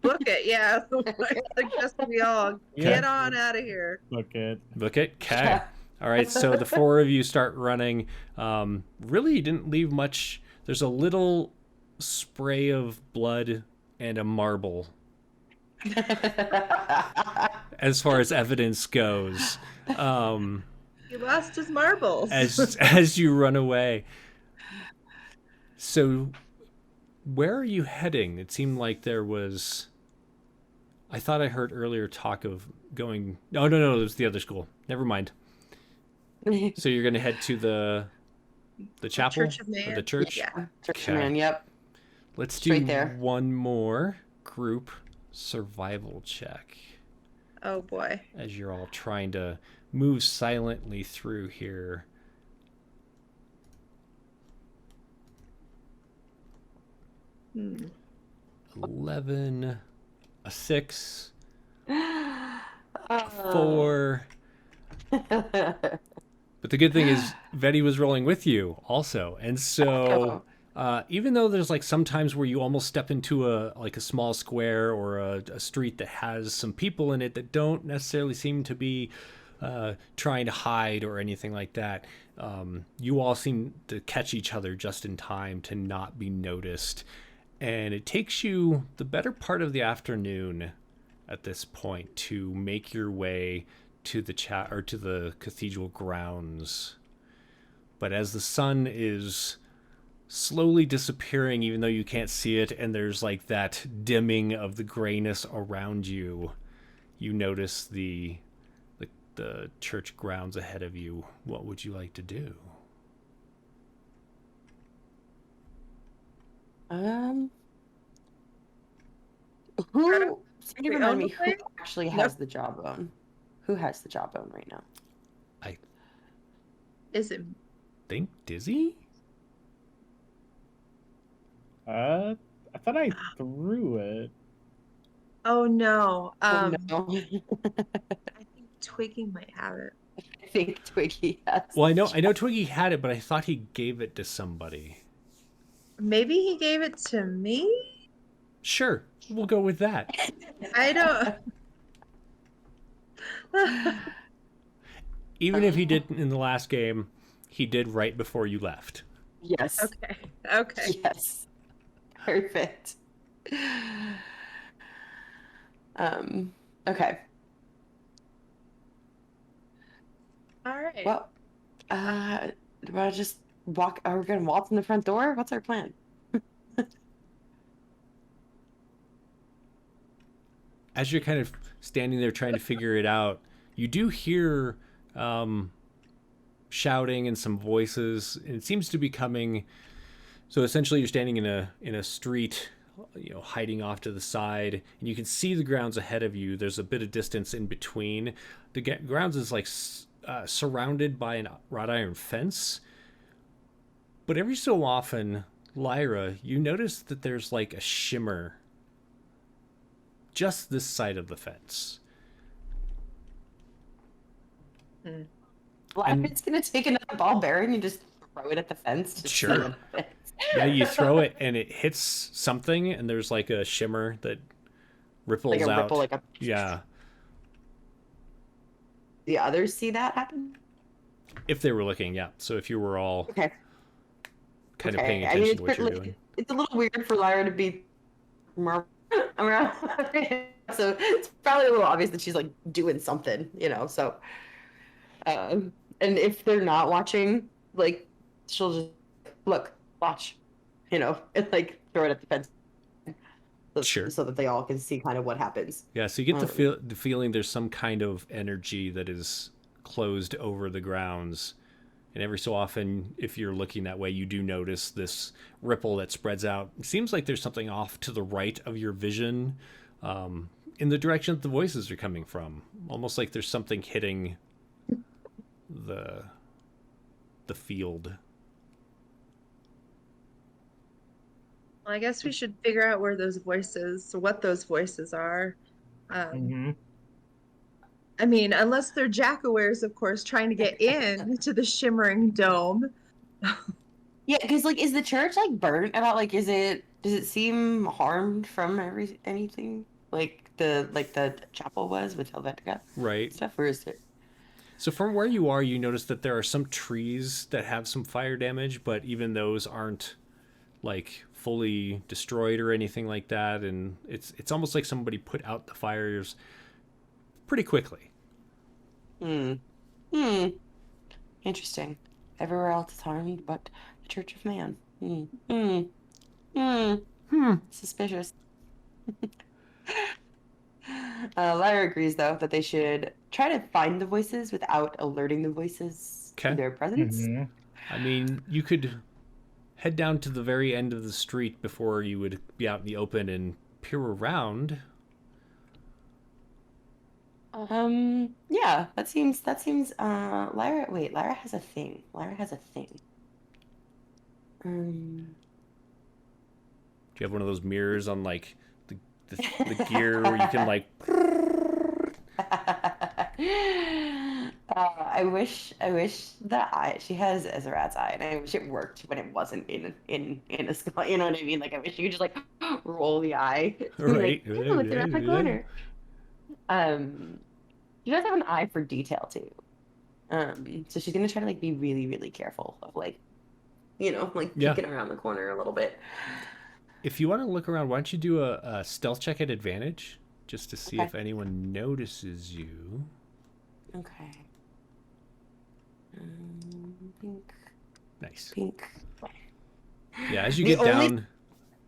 Book it, yeah. I suggest we all get on out of here. Look at. Look at okay. All right, so the four of you start running. Really, you didn't leave much. There's a little spray of blood and a marble as far as evidence goes. He lost his marbles. As you run away. So, where are you heading? It seemed like there was. I thought I heard earlier talk of going. No, it was the other school. Never mind. So you're going to head to the chapel, Church of or Man? the church. Yeah. Church Okay. man, yep. Let's Straight do there. one more group survival check Oh boy. as you're all trying to move silently through here. Hmm. 11, a 6, Uh, 4. But the good thing is Vetty was rolling with you also. And so even though there's like some times where you almost step into a small square or a street that has some people in it that don't necessarily seem to be trying to hide or anything like that, you all seem to catch each other just in time to not be noticed. And it takes you the better part of the afternoon at this point to make your way to the to the cathedral grounds. But as the sun is slowly disappearing, even though you can't see it, and there's like that dimming of the grayness around you, you notice the church grounds ahead of you. What would you like to do? Who? Can you We remind own me the who place? actually has the jawbone? Who has the jawbone right now? Is it? Think Dizzy? I thought I threw it. Oh no. Oh, no. I think Twiggy might have it. I think Twiggy has. Well, I know Twiggy had it, but I thought he gave it to somebody. Maybe he gave it to me? Sure, we'll go with that. I don't. Even if he didn't in the last game, he did right before you left. Yes. Okay. Okay. Yes. Perfect. Okay. All right. Well, do I just walk? Are we gonna waltz in the front door? What's our plan? As you're kind of standing there trying to figure it out, you do hear shouting and some voices, and it seems to be coming. So essentially, you're standing in a street, hiding off to the side, and you can see the grounds ahead of you. There's a bit of distance in between. The grounds is like surrounded by a wrought iron fence, but every so often, Lyra, you notice that there's like a shimmer just this side of the fence. Well, And- if it's gonna take another ball bearing and just throw it at the fence. Just Sure. so that- Yeah, you throw it and it hits something, and there's like a shimmer that ripples like a out. ripple, like a. Yeah, The others see that happen. if they were looking, yeah. So if you were all Okay. kind of Okay. paying I mean, attention it's to what you're pretty- doing. It's a little weird for Lyra to be around. So it's probably a little obvious that she's like doing something, so and if they're not watching, like she'll just look, watch, and like throw it at the fence. So Sure. so that they all can see kind of what happens. Yeah, so you get Um, the feeling there's some kind of energy that is closed over the grounds. And every so often, if you're looking that way, you do notice this ripple that spreads out. It seems like there's something off to the right of your vision, in the direction that the voices are coming from. Almost like there's something hitting the the field. Well, I guess we should figure out where those voices, what those voices are. Hmm. I mean, unless they're jackalweres, of course, trying to get in to the shimmering dome. yeah, because like, is the church like burnt about like, does it seem harmed from anything like the chapel was with Helvetica Right. stuff, or is it? So from where you are, you notice that there are some trees that have some fire damage, but even those aren't like fully destroyed or anything like that, and it's almost like somebody put out the fires pretty quickly. Hmm. Hmm. Interesting. Everywhere else is harmed, but the Church of Man. Hmm. Hmm. Hmm. Hmm. Suspicious. Lyra agrees, though, that they should try to find the voices without alerting the voices to Okay. their presence. Hmm. I mean, you could head down to the very end of the street before you would be out in the open and peer around. Yeah, Lyra has a thing. Lyra has a thing. Um, Do you have one of those mirrors on like the gear where you can like? I wish that eye. She has Ezrat's eye, and I wish it worked when it wasn't in a skull. You know what I mean? Like I wish you could just like roll the eye, and be Right. like, "Oh, look around the corner." Um, she does have an eye for detail too. So she's gonna try to like be really, really careful of like, like Yeah. peeking around the corner a little bit. If you want to look around, why don't you do a stealth check at advantage just to see Okay. if anyone notices you? Okay. Pink, Nice. pink. Yeah, as you The get only down,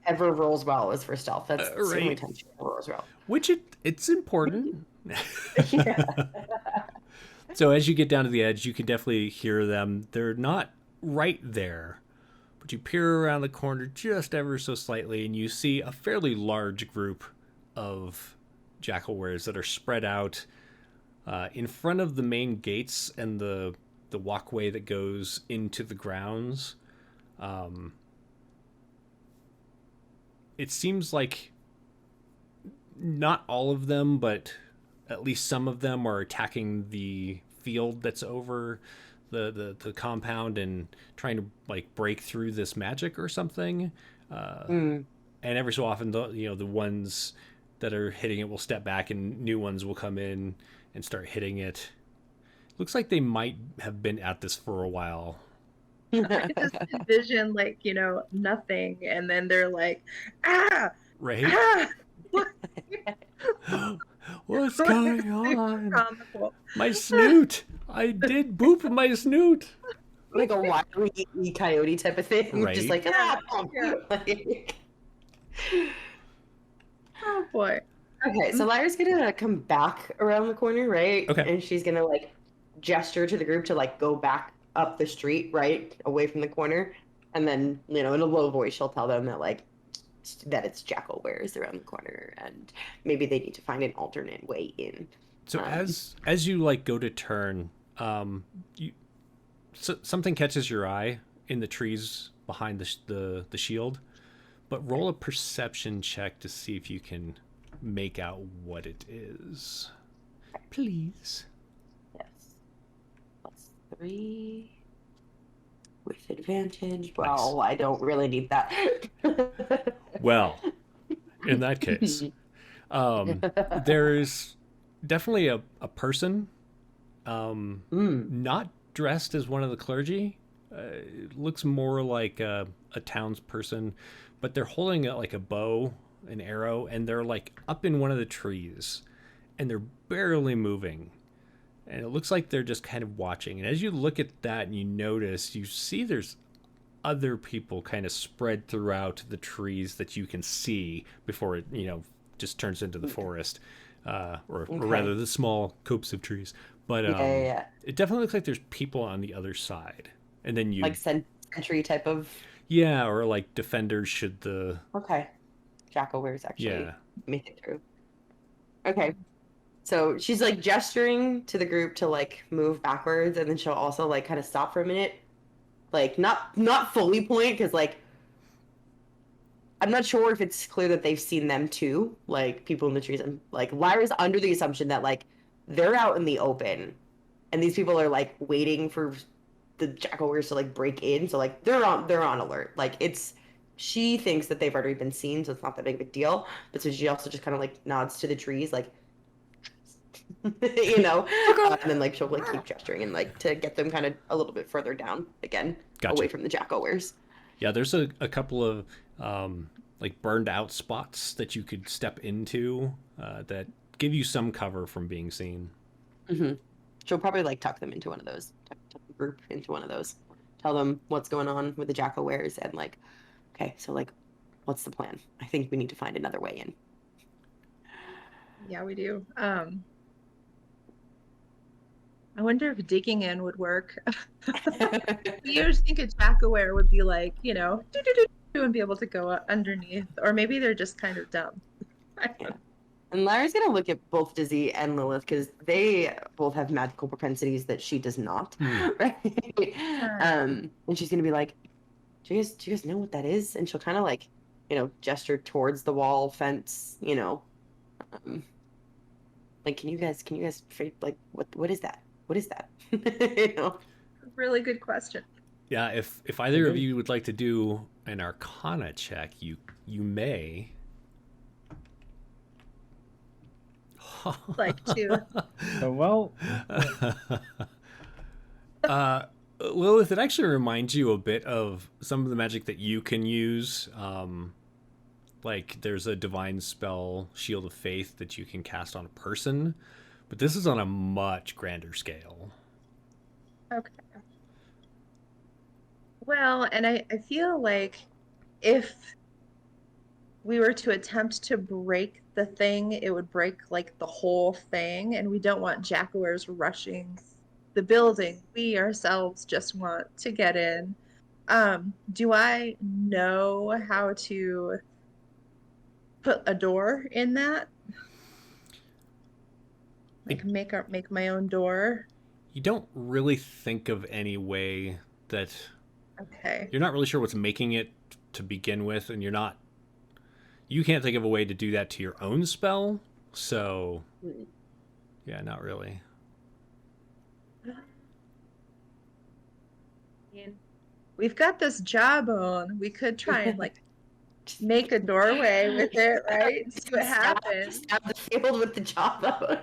ever rolls well is for stealth. That's the only right. time she ever rolls well. Which it's important. Yeah. So as you get down to the edge, you can definitely hear them. They're not right there, but you peer around the corner just ever so slightly, and you see a fairly large group of jackalweres that are spread out in front of the main gates and the walkway that goes into the grounds. It seems like not all of them, but at least some of them are attacking the field that's over the compound and trying to like break through this magic or something. Mm. And every so often, the ones that are hitting it will step back, and new ones will come in and start hitting it. Looks like they might have been at this for a while. I just envision like, nothing, and then they're like, ah, Right? ah. What's going on? Comical. My snoot! I did boop my snoot! Like a Wile E. Coyote type of thing. Right. Just like, Yeah. Like- Oh boy. Okay, so Lyra's gonna come back around the corner, right? Okay. And she's gonna like gesture to the group to like go back up the street, right? Away from the corner. And then, in a low voice, she'll tell them that like that it's jackalweres around the corner and maybe they need to find an alternate way in. So as you like go to turn, something catches your eye in the trees behind the shield, but roll a perception check to see if you can make out what it is, please. Yes. +3 with advantage. Well, I don't really need that. Well, in that case, there's definitely a person, not dressed as one of the clergy. It looks more like a townsperson, but they're holding like a bow, an arrow, and they're like up in one of the trees, and they're barely moving. And it looks like they're just kind of watching. And as you look at that and you notice, you see there's other people kind of spread throughout the trees that you can see before it, just turns into the forest, or Okay. rather the small copse of trees. But Yeah. it definitely looks like there's people on the other side. And then you, Like sentry type of. yeah, or like defenders should Okay. Jackalweres actually yeah. make it through. Okay. So she's like gesturing to the group to like move backwards, and then she'll also like kind of stop for a minute, like not fully point because like I'm not sure if it's clear that they've seen them too, like people in the trees. And like Lyra's under the assumption that like they're out in the open, and these people are like waiting for the jackalweres to like break in. So like they're on alert. Like she thinks that they've already been seen, so it's not that big of a deal. But so she also just kind of like nods to the trees, like and then like she'll like keep gesturing and like to get them kind of a little bit further down again, Gotcha. away from the jackalweres. Yeah, there's a couple of like burned out spots that you could step into that give you some cover from being seen. Mm-hmm. She'll probably like tuck them into one of those, tuck the group into one of those, tell them what's going on with the jackalweres, and like, okay, so like, what's the plan? I think we need to find another way in. Yeah, we do. I wonder if digging in would work. You just think a jackaware would be like, do and be able to go underneath, or maybe they're just kind of dumb. Yeah. And Lyra's gonna look at both Dizzy and Lilith because they both have magical propensities that she does not, right? And she's gonna be like, do you guys know what that is? And she'll kind of like, gesture towards the wall fence, like, can you guys like what is that? What is that? Really good question. Yeah, if either of you would like to do an Arcana check, you may. Like to. Well, Lilith, it actually reminds you a bit of some of the magic that you can use. Like there's a divine spell, Shield of Faith, that you can cast on a person, but this is on a much grander scale. Okay. Well, and I feel like if we were to attempt to break the thing, it would break like the whole thing, and we don't want jackalweres rushing the building. We ourselves just want to get in. Do I know how to put a door in that? Like make my own door? You don't really think of any way that... Okay. You're not really sure what's making it to begin with, and you can't think of a way to do that to your own spell, so yeah, not really. We've got this jawbone. We could try and like make a doorway with it, right? See what happens. Stab the field with the jawbone.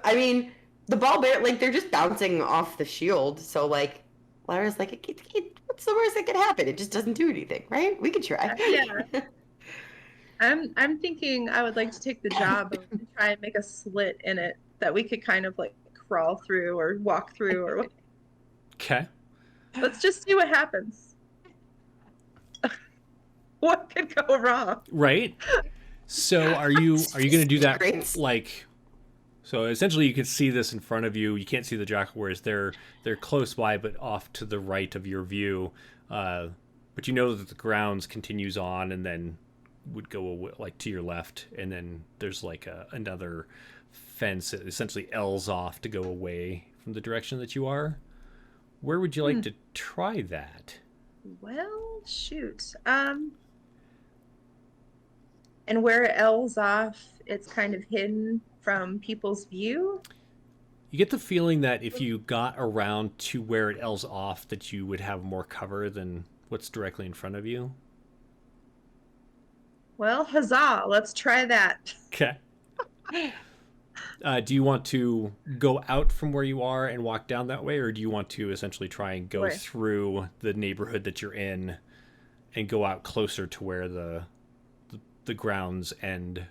I mean, the ball bear, like, they're just bouncing off the shield, so like Lyra's like, what's the worst that could happen? It just doesn't do anything, right? We could try. Yeah. I'm thinking I would like to take the jawbone and try and make a slit in it that we could kind of like crawl through or walk through or Okay. let's just see what happens. What could go wrong? Right. So are you going to do that Great. like... So essentially you can see this in front of you. You can't see the jackalweres. They're close by but off to the right of your view. But you know that the grounds continues on and then would go like to your left, and then there's like another fence that essentially L's off to go away from the direction that you are. Where would you like to try that? Well, shoot. And where it L's off, it's kind of hidden from people's view. You get the feeling that if you got around to where it L's off, that you would have more cover than what's directly in front of you. Well, huzzah, let's try that. Okay. Do you want to go out from where you are and walk down that way, or do you want to essentially try and go through the neighborhood that you're in and go out closer to where the grounds end?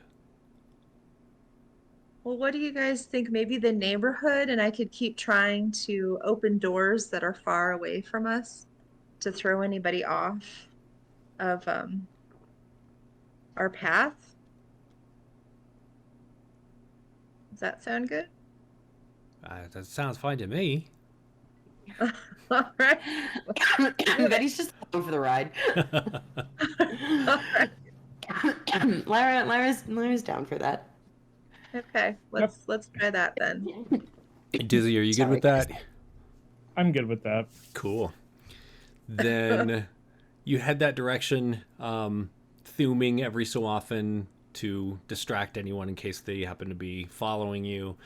Well, what do you guys think? Maybe the neighborhood, and I could keep trying to open doors that are far away from us to throw anybody off of our path. Does that sound good? That sounds fine to me. All right. Betty's just going for the ride. All right. Lyra's down for that. Okay, let's try that then. Dizzy, are you good Sorry, with that? I'm good with that. Cool. Then you head that direction, thuming every so often to distract anyone in case they happen to be following you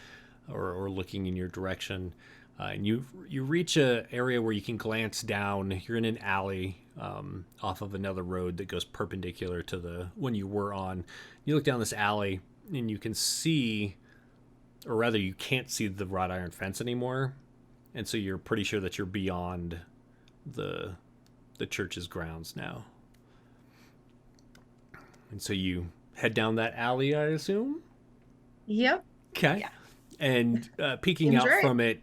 or looking in your direction. And you reach a area where you can glance down. You're in an alley off of another road that goes perpendicular to the one you were on. You look down this alley and you can see, or rather you can't see the wrought iron fence anymore. And so you're pretty sure that you're beyond the church's grounds now. And so you head down that alley, I assume? Yep. Okay. Yeah. And peeking out Enjoy. from it,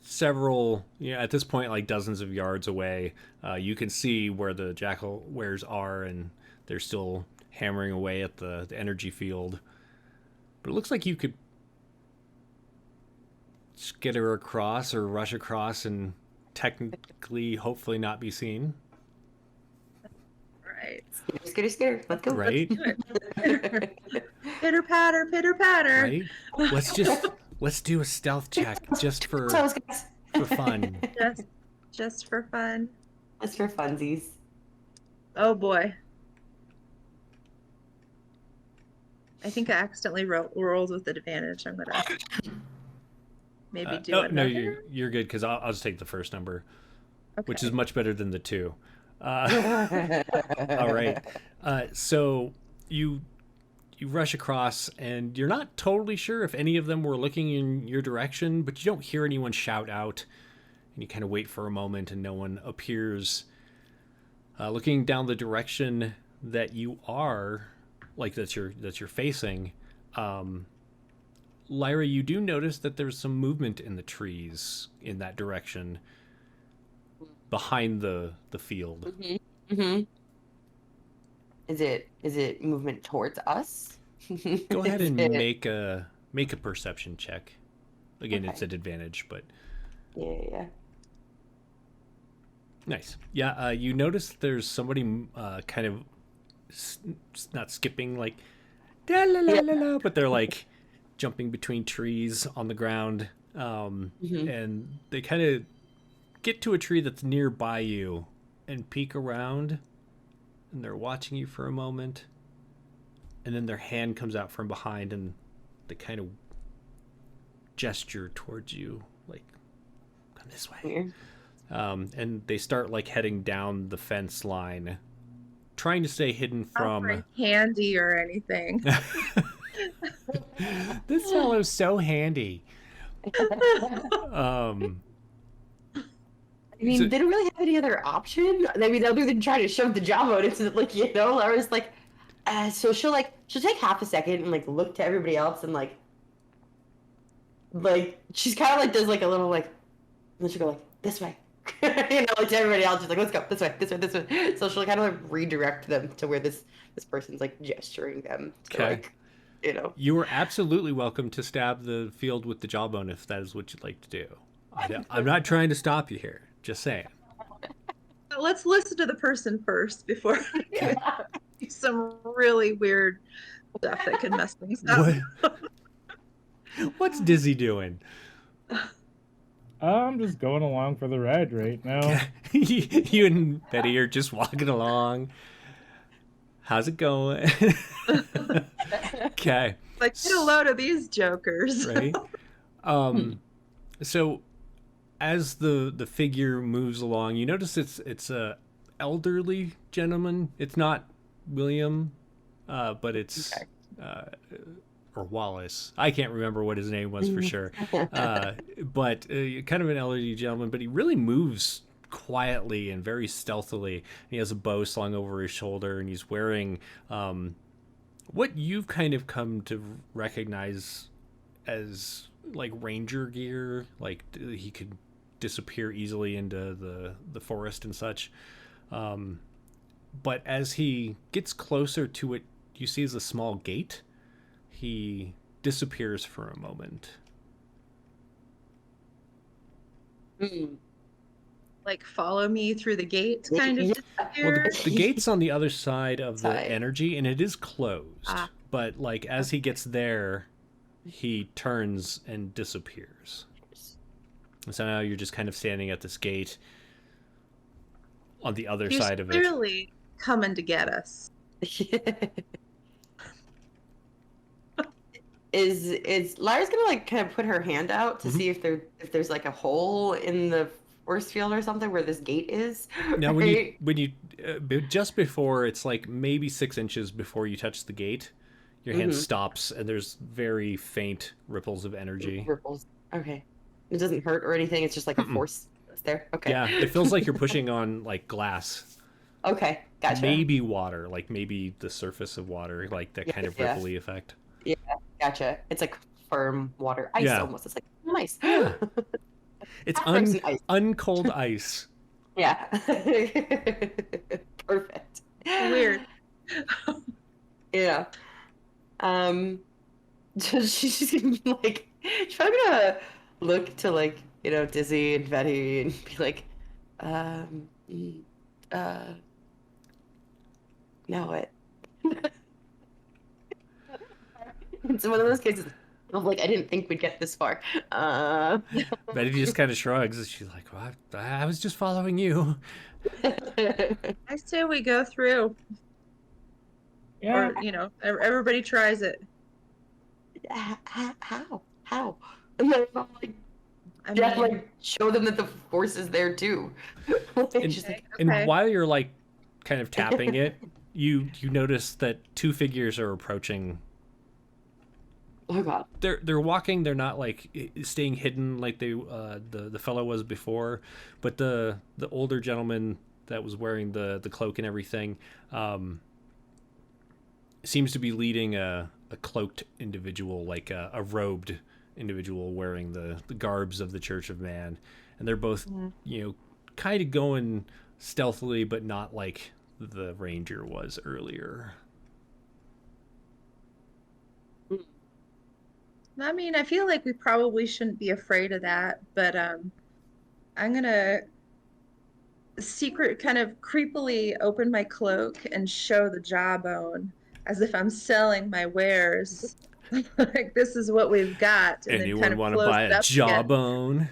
several, at this point, like dozens of yards away, you can see where the jackalweres are, and they're still hammering away at the energy field. But it looks like you could skitter across or rush across and technically, hopefully, not be seen. Right. Skitter. Let's go. Right? Pitter patter, pitter patter. Right? Let's do a stealth check just for Guys. fun. Just for fun. Just for funsies. Oh boy. I think I accidentally rolled with advantage. I'm gonna maybe do it. No, you're good because I'll just take the first number, which is much better than the 2. All right. So you rush across, and you're not totally sure if any of them were looking in your direction, but you don't hear anyone shout out. And you kind of wait for a moment, and no one appears. Looking down the direction that you are, like that you're facing, Lyra, you do notice that there's some movement in the trees in that direction, behind the field. Mm-hmm. Mm-hmm. Is it movement towards us? Go ahead and Is it- make a perception check. Again, it's Okay. at advantage, but Yeah. nice. Yeah, you notice there's somebody kind of not skipping like da la la la la, but they're like jumping between trees on the ground, Mhm. and they kind of get to a tree that's nearby you and peek around, and they're watching you for a moment, and then their hand comes out from behind and they kind of gesture towards you, like, come this way. Weird. And they start like heading down the fence line, trying to stay hidden Not from very handy or anything. this fellow's so handy. Um I mean, So- they don't really have any other option. I mean, other than trying to shove the jawbone into, like, Laura's like, so she'll take half a second and like look to everybody else and like she's kind of like does like a little like, and then she'll go like this way, like to everybody else. She's like, let's go this way. So she'll kind of like redirect them to where this person's like gesturing them to Okay. like, You are absolutely welcome to stab the field with the jawbone if that is what you'd like to do. I'm not trying to stop you here. Just saying. Let's listen to the person first before some really weird stuff that could mess things up. What's Dizzy doing? I'm just going along for the ride right now. You and Betty are just walking along. How's it going? Okay. Like, get a load of these jokers. Right. So as the figure moves along, you notice it's a elderly gentleman. It's not William, but it's or Wallace. I can't remember what his name was for sure. But kind of an elderly gentleman, but he really moves quietly and very stealthily. He has a bow slung over his shoulder, and he's wearing what you've kind of come to recognize as like ranger gear, like he could disappear easily into the forest and such. But as he gets closer to it, you see as a small gate. He disappears for a moment. Mm. Like follow me through the gate, kind of Yeah. Well, disappear. the gate's on the other side of the Side. energy, and it is closed. Ah. But like as he gets there, he turns and disappears. So now you're just kind of standing at this gate on the other He's side of it. clearly coming to get us. Is Lyra's gonna like kind of put her hand out to Mhm. see if there's like a hole in the force field or something where this gate is? Now, right? when you just before, it's like maybe 6 inches before you touch the gate, your hand Mhm. stops, and there's very faint ripples of energy. Ripples. Okay. It doesn't hurt or anything. It's just like a Mm-mm. force that's there. Okay. Yeah, it feels like you're pushing on like glass, Okay. Gotcha. maybe water, like maybe the surface of water, like that kind of Yeah. ripply effect. Yeah. Gotcha. It's like firm water, ice Yeah. almost. It's like nice. Yeah. It's Frozen ice. uncold ice. Yeah. Perfect. Weird. Yeah. So she's gonna be like, she's probably gonna look to like, Dizzy and Betty and be like, um, mm, uh, now what? It's one of those cases of like, I didn't think we'd get this far. Betty just kind of shrugs, and she's like, well, I was just following you. I say we go through, Yeah. or everybody tries it. How? And then I'm like, I Jeff, mean, like, show them that the force is there too. And, She's like, and okay. while you're like kind of tapping it, you notice that two figures are approaching. oh god. They're walking. They're not like staying hidden like the fellow was before, but the older gentleman that was wearing the cloak and everything seems to be leading a cloaked individual, like a robed individual wearing the garbs of the Church of Man, and they're both kind of going stealthily, but not like the ranger was earlier. I mean, I feel like we probably shouldn't be afraid of that, but I'm gonna kind of creepily open my cloak and show the jawbone as if I'm selling my wares. Like this is what we've got, and then Anyone kind of want to close buy it a up again jawbone?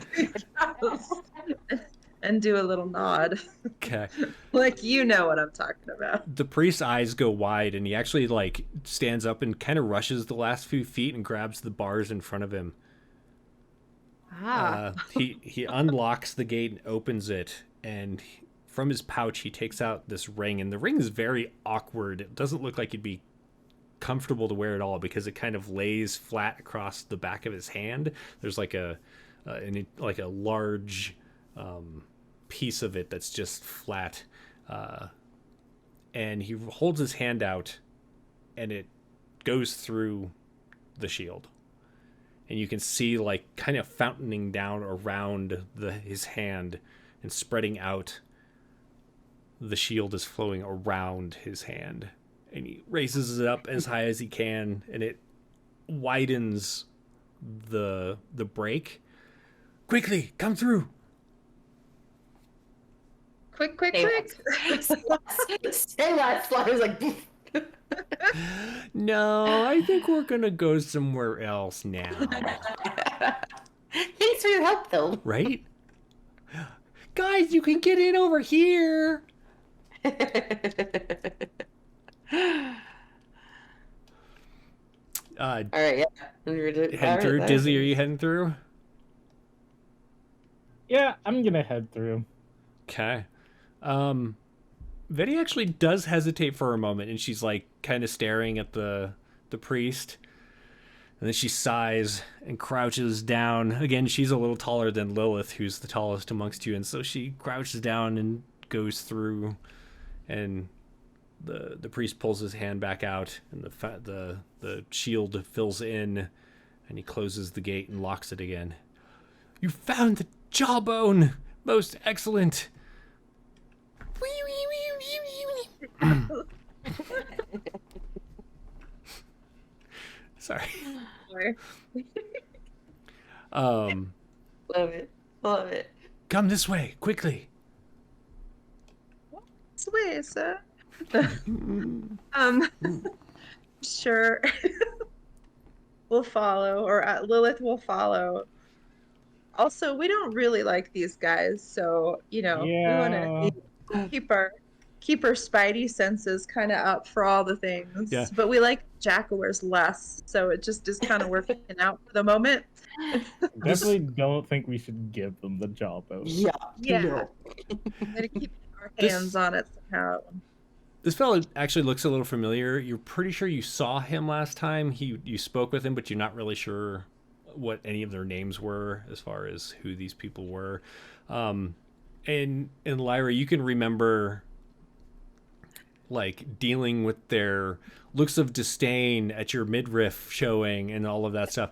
and do a little nod, Okay. like you know what I'm talking about. The priest's eyes go wide, and he actually like stands up and kind of rushes the last few feet and grabs the bars in front of him. He unlocks the gate and opens it, and from his pouch he takes out this ring, and the ring is very awkward. It doesn't look like he'd be comfortable to wear at all because it kind of lays flat across the back of his hand. There's like a large piece of it that's just flat, and he holds his hand out, and it goes through the shield, and you can see like kind of fountaining down around his hand and spreading out. The shield is flowing around his hand, and he raises it up as high as he can, and it widens the break. Quickly, come through. Quick, quick, Say quick! Say that. Slaughter's like, No, I think we're gonna go somewhere else now. thanks for your help, though. Right? Guys, you can get in over here. All right, yeah. Heading through. Dizzy, are you heading through? Yeah, I'm gonna head through. Okay. Betty actually does hesitate for a moment, and she's like kind of staring at the priest, and then she sighs and crouches down. Again, she's a little taller than Lilith, who's the tallest amongst you, and so she crouches down and goes through, and the priest pulls his hand back out, and the shield fills in, and he closes the gate and locks it again. You found the jawbone! Most excellent! Sorry. Love it. Love it. Come this way, quickly. This way, sir. Sure. We'll follow, or Lilith will follow. Also, we don't really like these guys, so we want to keep our spidey senses kind of up for all the things. Yeah. But we like jackalweres less, so it just is kind of working out for the moment. Definitely don't think we should give them the jawbone. Yeah. Yeah. Gotta keep our hands on it somehow. This fellow actually looks a little familiar. You're pretty sure you saw him last time. You spoke with him, but you're not really sure what any of their names were as far as who these people were. And Lyra, you can remember like dealing with their looks of disdain at your midriff showing and all of that stuff.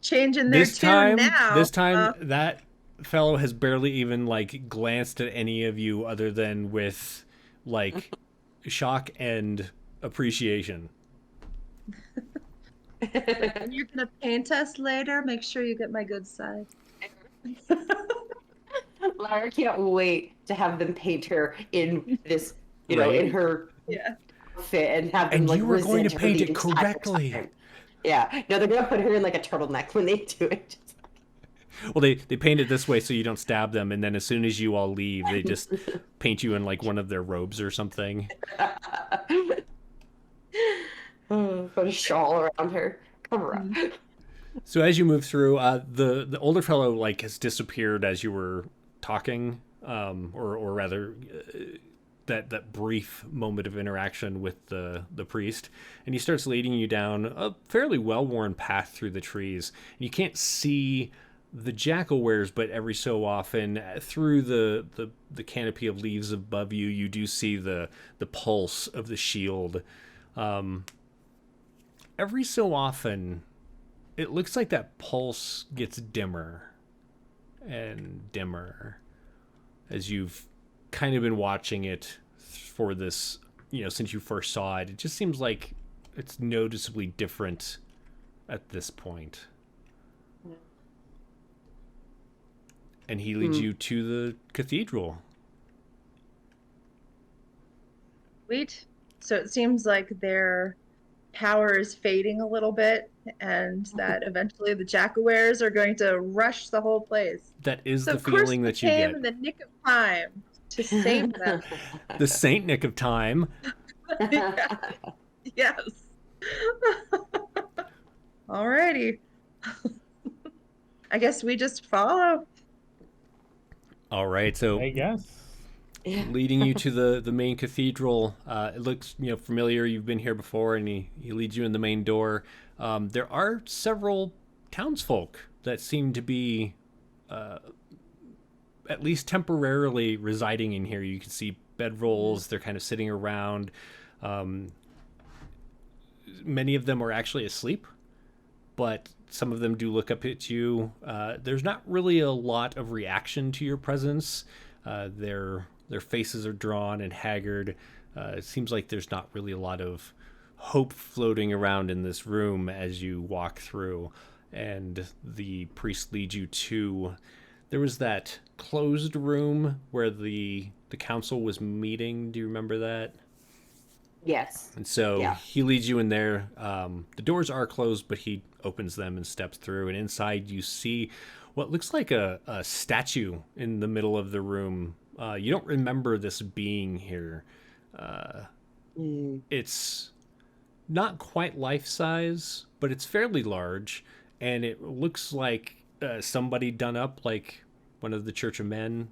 Changing their tune now. This time, that fellow has barely even like glanced at any of you other than with like shock and appreciation. You're gonna paint us later. Make sure you get my good side. Lyra can't wait to have them paint her in this, in her outfit and have them And like you were going to resent her paint the it entire correctly. time. Yeah, no, they're gonna put her in like a turtleneck when they do it. Well, they paint it this way so you don't stab them, and then as soon as you all leave, they just paint you in like one of their robes or something. Put a shawl around her. Cover up. So as you move through, the older fellow like has disappeared as you were talking, or rather, that brief moment of interaction with the priest, and he starts leading you down a fairly well-worn path through the trees. And you can't see the jackalweres, but every so often through the canopy of leaves above you, you do see the pulse of the shield. Every so often, it looks like that pulse gets dimmer and dimmer as you've kind of been watching it for this, since you first saw it. It just seems like it's noticeably different at this point. And he leads you to the cathedral. Sweet. So it seems like their power is fading a little bit, and that eventually the jackalweres are going to rush the whole place. That is So the of course feeling we that you came get. in the nick of time to save them. The Saint Nick of time. Yeah. Yes. Alrighty. I guess we just follow. All right, so I guess. leading you to the main cathedral. It looks familiar. You've been here before, and he leads you in the main door. There are several townsfolk that seem to be at least temporarily residing in here. You can see bedrolls. They're kind of sitting around. Many of them are actually asleep, but some of them do look up at you. There's not really a lot of reaction to your presence. Their faces are drawn and haggard. It seems like there's not really a lot of hope floating around in this room as you walk through. And the priest leads you to... There was that closed room where the council was meeting. Do you remember that? Yes. And so he leads you in there. The doors are closed, but he opens them and steps through. And inside you see what looks like a statue in the middle of the room. You don't remember this being here. It's not quite life-size, but it's fairly large. And it looks like somebody done up like one of the Church of Men.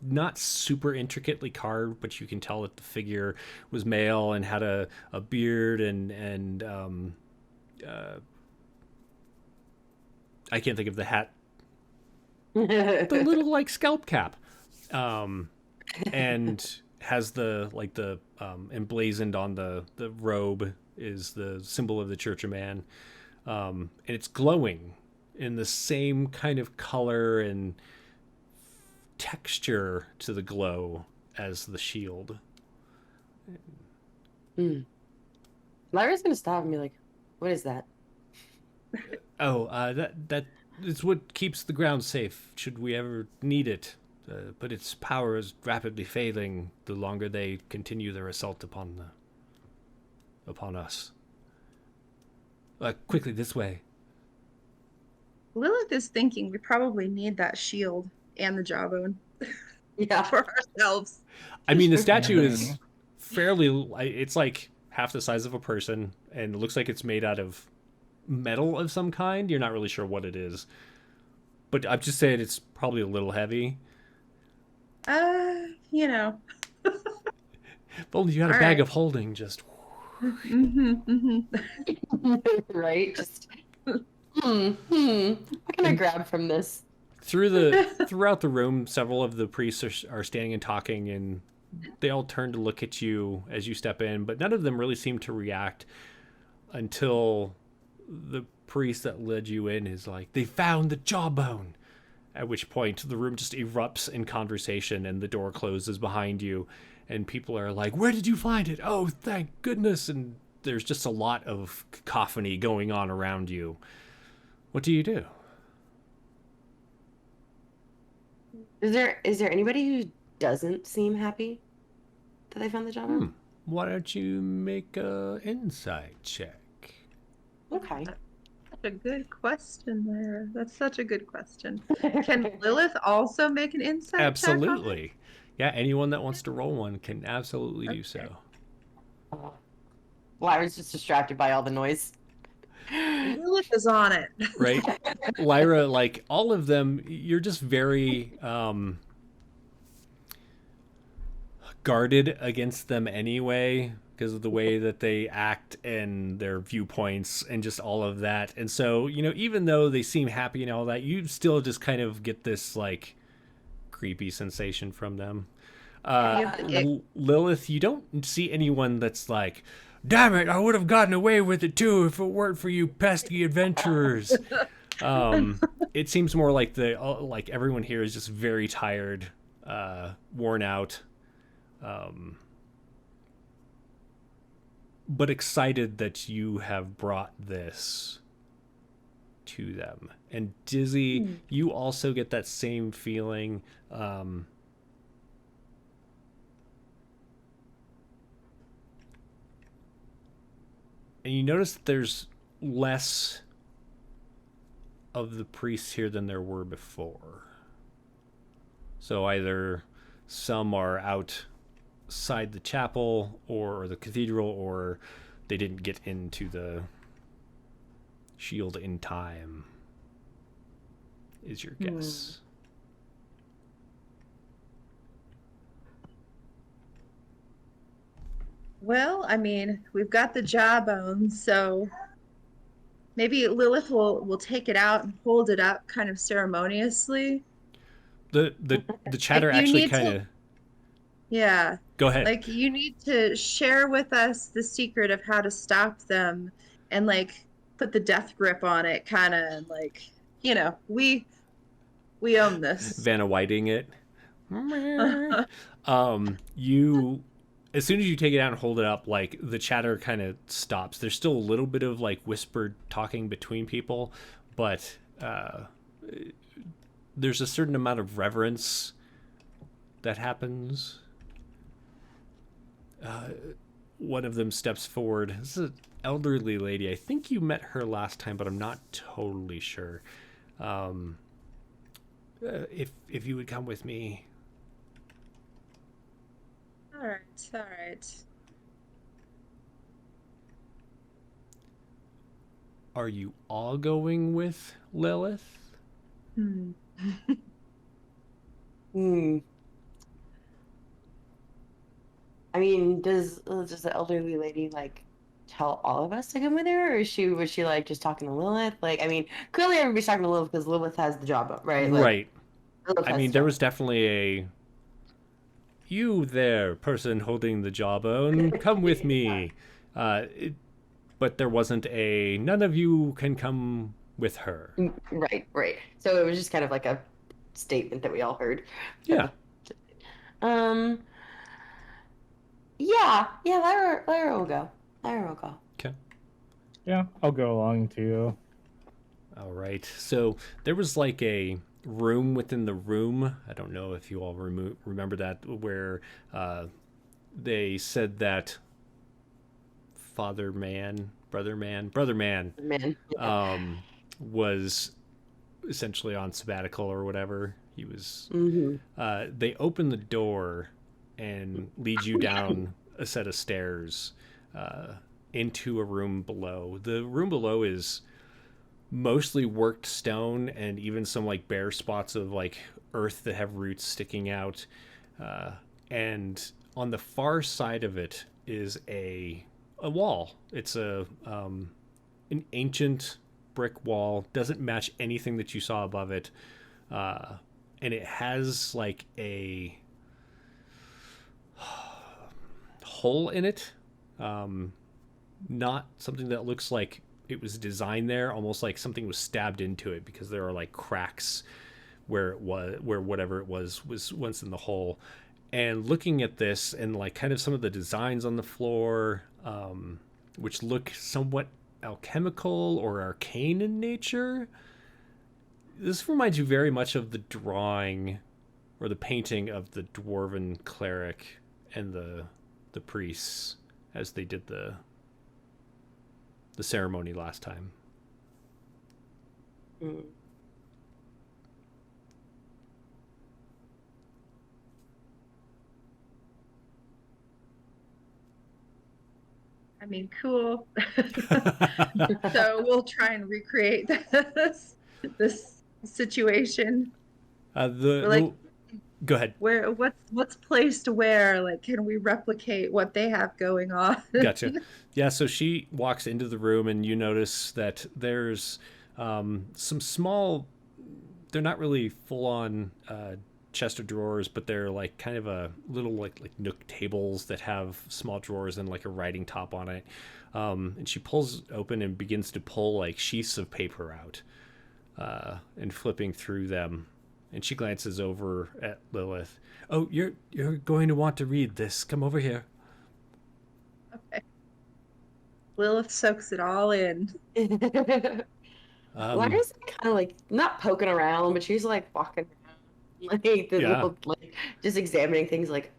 Not super intricately carved, but you can tell that the figure was male and had a beard and I can't think of the hat. The little like scalp cap, and has the emblazoned on the robe is the symbol of the Church of Man. And it's glowing in the same kind of color and texture to the glow as the shield. Lyra's gonna stop and be like, "What is that?" Oh, that is what keeps the ground safe should we ever need it. But its power is rapidly failing the longer they continue their assault upon us. Quickly, this way. Lilith is thinking we probably need that shield and the jawbone Yeah. for ourselves. I mean, the statue is fairly... It's like half the size of a person, and it looks like it's made out of metal of some kind. You're not really sure what it is. But I'm just saying it's probably a little heavy. You know. If only you had a All bag right. of holding, just... Right? Just what can I grab from this? Throughout the room, several of the priests are standing and talking, and they all turn to look at you as you step in, but none of them really seem to react until the priest that led you in is like, "They found the jawbone." At which point the room just erupts in conversation and the door closes behind you, and people are like, "Where did you find it? Oh, thank goodness." And there's just a lot of cacophony going on around you. What do you do? Is there anybody who doesn't seem happy that they found the job? Why don't you make a insight check? Okay. Such a good question there. That's such a good question. Can Lilith also make an insight check on it? Absolutely. Yeah, anyone that wants to roll one can absolutely do so. Lyra's just distracted by all the noise. Lilith is on it. Right? Lyra, like all of them, you're just very guarded against them anyway because of the way that they act and their viewpoints and just all of that. And so, even though they seem happy and all that, you still just kind of get this like creepy sensation from them. Lilith, you don't see anyone that's like, "Damn it, I would have gotten away with it too if it weren't for you pesky adventurers." It seems more like like everyone here is just very tired, worn out, but excited that you have brought this to them. And Dizzy, you also get that same feeling. And you notice that there's less of the priests here than there were before. So either some are outside the chapel or the cathedral, or they didn't get into the shield in time, is your guess. Well, I mean, we've got the jawbone, so maybe Lilith will take it out and hold it up kind of ceremoniously. The chatter Like, you actually need to- kind of... Yeah. Go ahead. Like, you need to share with us the secret of how to stop them and, like, put the death grip on it, kind of, and, like, we own this. Vanna Whiting it. You... As soon as you take it out and hold it up, like, the chatter kind of stops. There's still a little bit of, like, whispered talking between people, but there's a certain amount of reverence that happens. One of them steps forward. This is an elderly lady. I think you met her last time, but I'm not totally sure. If you would come with me... All right. Are you all going with Lilith? I mean, does the elderly lady like tell all of us to come with her, or was she like just talking to Lilith? Like, I mean, clearly everybody's talking to Lilith because Lilith has the job, right? Like, Right. Lilith I has mean, the there job. was definitely a... You there, person holding the jawbone, come with me. but there wasn't a none of you can come with her. Right, right. So it was just kind of like a statement that we all heard. Yeah. Um. Yeah, yeah. Lyra will go. Lyra will go. Okay. Yeah, I'll go along too. All right. So there was like a room within the room. I don't know if you all remember that, where they said that brother man Man. Yeah. was essentially on sabbatical or whatever. He was. Mm-hmm. They open the door and lead you down a set of stairs into a room below. The room below is mostly worked stone and even some like bare spots of like earth that have roots sticking out. And on the far side of it is a wall. It's an ancient brick wall. Doesn't match anything that you saw above it. And it has like a hole in it. Not something that looks like it was designed there, almost like something was stabbed into it, because there are like cracks where whatever it was once in the hole. And looking at this and like kind of some of the designs on the floor, which look somewhat alchemical or arcane in nature, this reminds you very much of the drawing or the painting of the dwarven cleric and the priests as they did the ceremony last time. Mm. I mean, cool. So we'll try and recreate this situation. Go ahead. Where what's placed where? Like, can we replicate what they have going on? Gotcha. Yeah, so she walks into the room and you notice that there's some small, they're not really full on chest of drawers, but they're like kind of a little like nook tables that have small drawers and like a writing top on it. And she pulls open and begins to pull like sheets of paper out and flipping through them. And she glances over at Lilith. Oh, you're going to want to read this. Come over here. Okay. Lilith soaks it all in. Lyra's kind of like not poking around, but she's like walking around, like little, like just examining things. Like,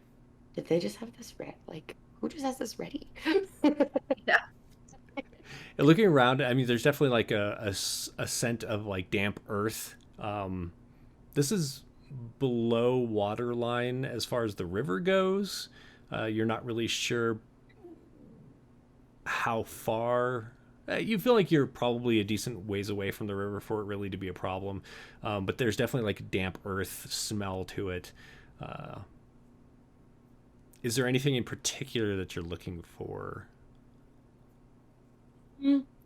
did they just have this ready? Like, who just has this ready? Yeah. And looking around, I mean, there's definitely like a scent of like damp earth. This is below waterline as far as the river goes. You're not really sure how far. You feel like you're probably a decent ways away from the river for it really to be a problem. But there's definitely like a damp earth smell to it. Is there anything in particular that you're looking for?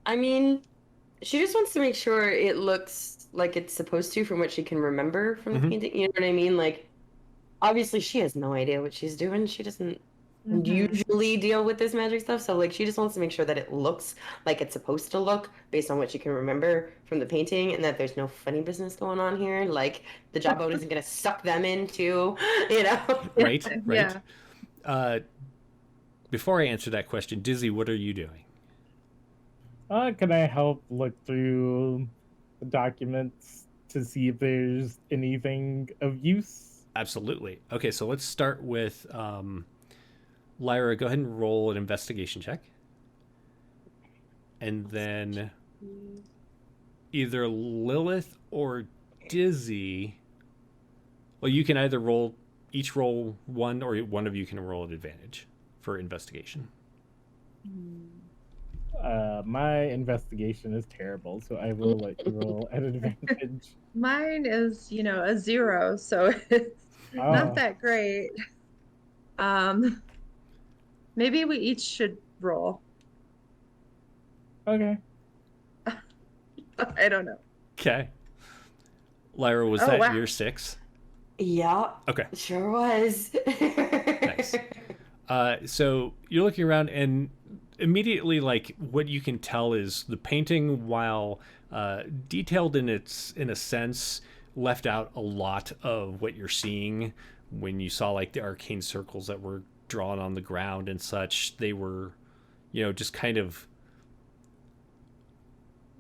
I mean, she just wants to make sure it looks like it's supposed to from what she can remember from the painting. You know what I mean? Like, obviously she has no idea what she's doing. She doesn't usually deal with this magic stuff. So, like, she just wants to make sure that it looks like it's supposed to look based on what she can remember from the painting, and that there's no funny business going on here. Like, the jawbone isn't going to suck them into, you know? Right. Yeah. Before I answer that question, Dizzy, what are you doing? Can I help look through the documents to see if there's anything of use? Absolutely. Okay, so let's start with Lyra. Go ahead and roll an investigation check. And then either Lilith or Dizzy. Well, you can either each roll one, or one of you can roll an advantage for investigation. My investigation is terrible, so I will let you roll at advantage. Mine is, a 0, so it's not that great. Maybe we each should roll. Okay. I don't know. Okay. Lyra, was that your 6? Yeah. Okay. Sure was. Nice. So you're looking around, and immediately, like, what you can tell is the painting, while detailed in a sense, left out a lot of what you're seeing when you saw like the arcane circles that were drawn on the ground and such. They were, just kind of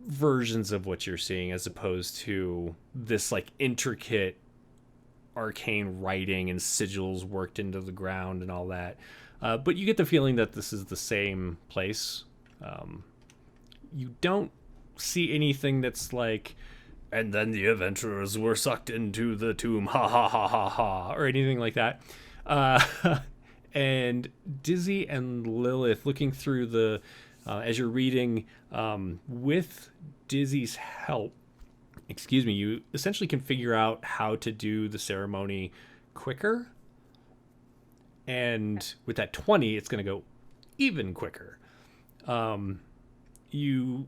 versions of what you're seeing, as opposed to this like intricate arcane writing and sigils worked into the ground and all that. But you get the feeling that this is the same place. You don't see anything that's like, and then the adventurers were sucked into the tomb, ha ha ha ha ha, or anything like that. And Dizzy and Lilith, looking through the, as you're reading, with Dizzy's help, you essentially can figure out how to do the ceremony quicker. And with that 20, it's going to go even quicker. You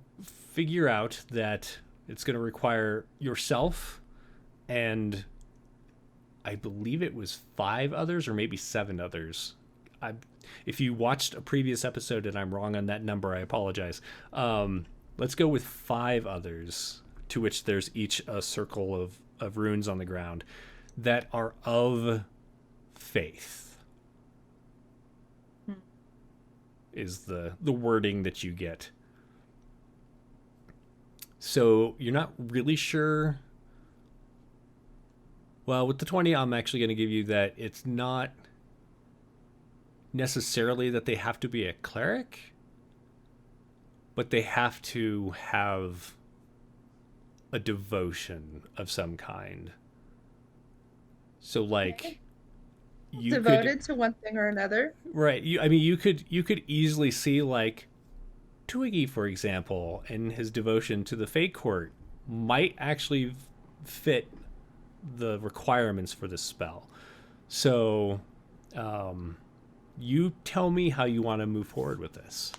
figure out that it's going to require yourself and I believe it was 5 others or maybe 7 others. If you watched a previous episode and I'm wrong on that number, I apologize. Let's go with 5 others, to which there's each a circle of runes on the ground that are of faith. Is the wording that you get. So you're not really sure. Well, with the 20, I'm actually going to give you that it's not necessarily that they have to be a cleric, but they have to have a devotion of some kind. So like you devoted to one thing or another. Right. You could easily see like Twiggy, for example, and his devotion to the Fate Court might actually fit the requirements for this spell. So, you tell me how you want to move forward with this.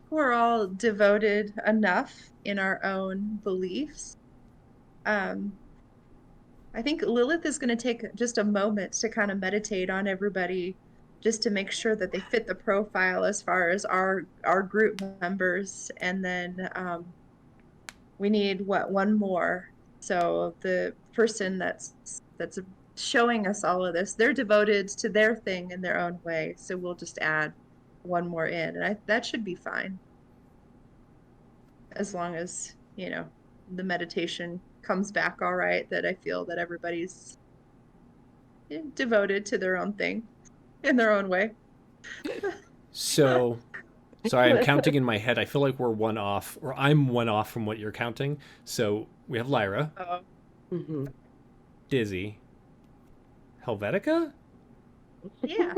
We're all devoted enough in our own beliefs. I think Lilith is going to take just a moment to kind of meditate on everybody, just to make sure that they fit the profile as far as our group members. And then we need one more. So the person that's showing us all of this, they're devoted to their thing in their own way. So we'll just add one more in, and that should be fine. As long as, the meditation comes back all right, that I feel that everybody's devoted to their own thing in their own way. So sorry, I'm counting in my head. I feel like we're one off, or I'm one off from what you're counting. So we have Lyra, Dizzy, Helvetica, Yeah.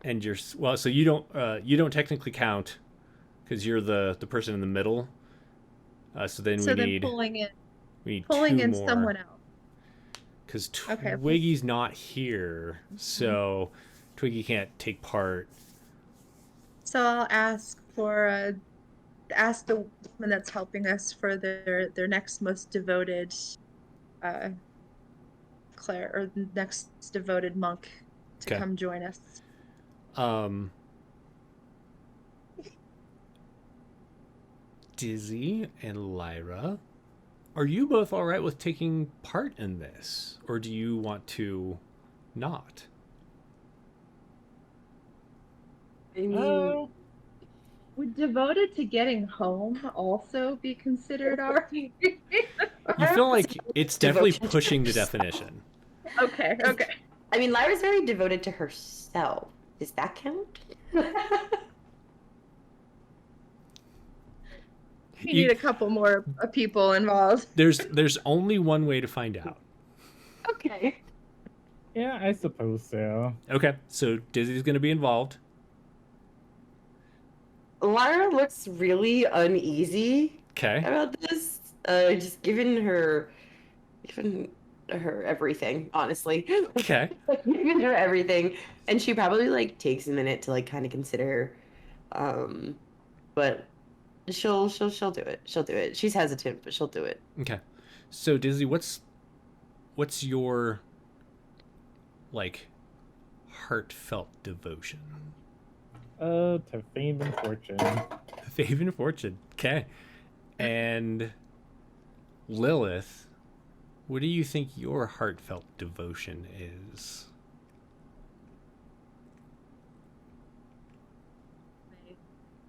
and you're so you don't technically count because you're the person in the middle. So then we need pulling in 2 more. someone else. Because Twiggy's not here, so Twiggy can't take part. So I'll ask the woman that's helping us for their next most devoted cleric, or next devoted monk to come join us. Dizzy and Lyra, are you both all right with taking part in this, or do you want to not? I mean, Would devoted to getting home also be considered our? You feel like it's definitely pushing the definition. Okay. I mean, Lyra's very devoted to herself. Does that count? You need a couple more people involved. There's only one way to find out. Okay. Yeah, I suppose so. Okay, so Dizzy's going to be involved. Lyra looks really uneasy Okay. about this. Just given her everything, honestly. Okay. Given her everything, and she probably like takes a minute to like kind of consider, but she'll do it. She'll do it. She's hesitant, but she'll do it. Okay. So Dizzy, what's your like heartfelt devotion? To fame and fortune. Fame and fortune. Okay. And Lilith, what do you think your heartfelt devotion is?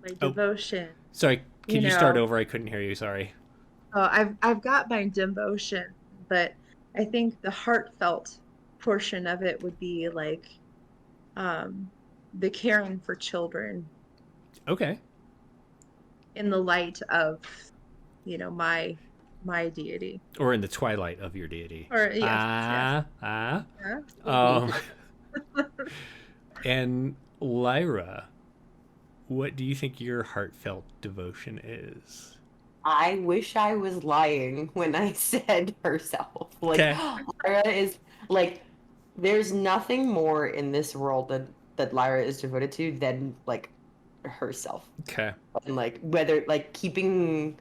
My Oh. devotion. Sorry, You can you start know- over? I couldn't hear you. Sorry. Oh, I've got my devotion, but I think the heartfelt portion of it would be like the caring for children Okay. in the light of, my deity. Or in the twilight of your deity. Or yes, Ah. yes. Um, and Lyra, what do you think your heartfelt devotion is? I wish I was lying when I said herself. Like, Okay. Lyra is like, there's nothing more in this world that Lyra is devoted to than like herself, Okay. and like whether like keeping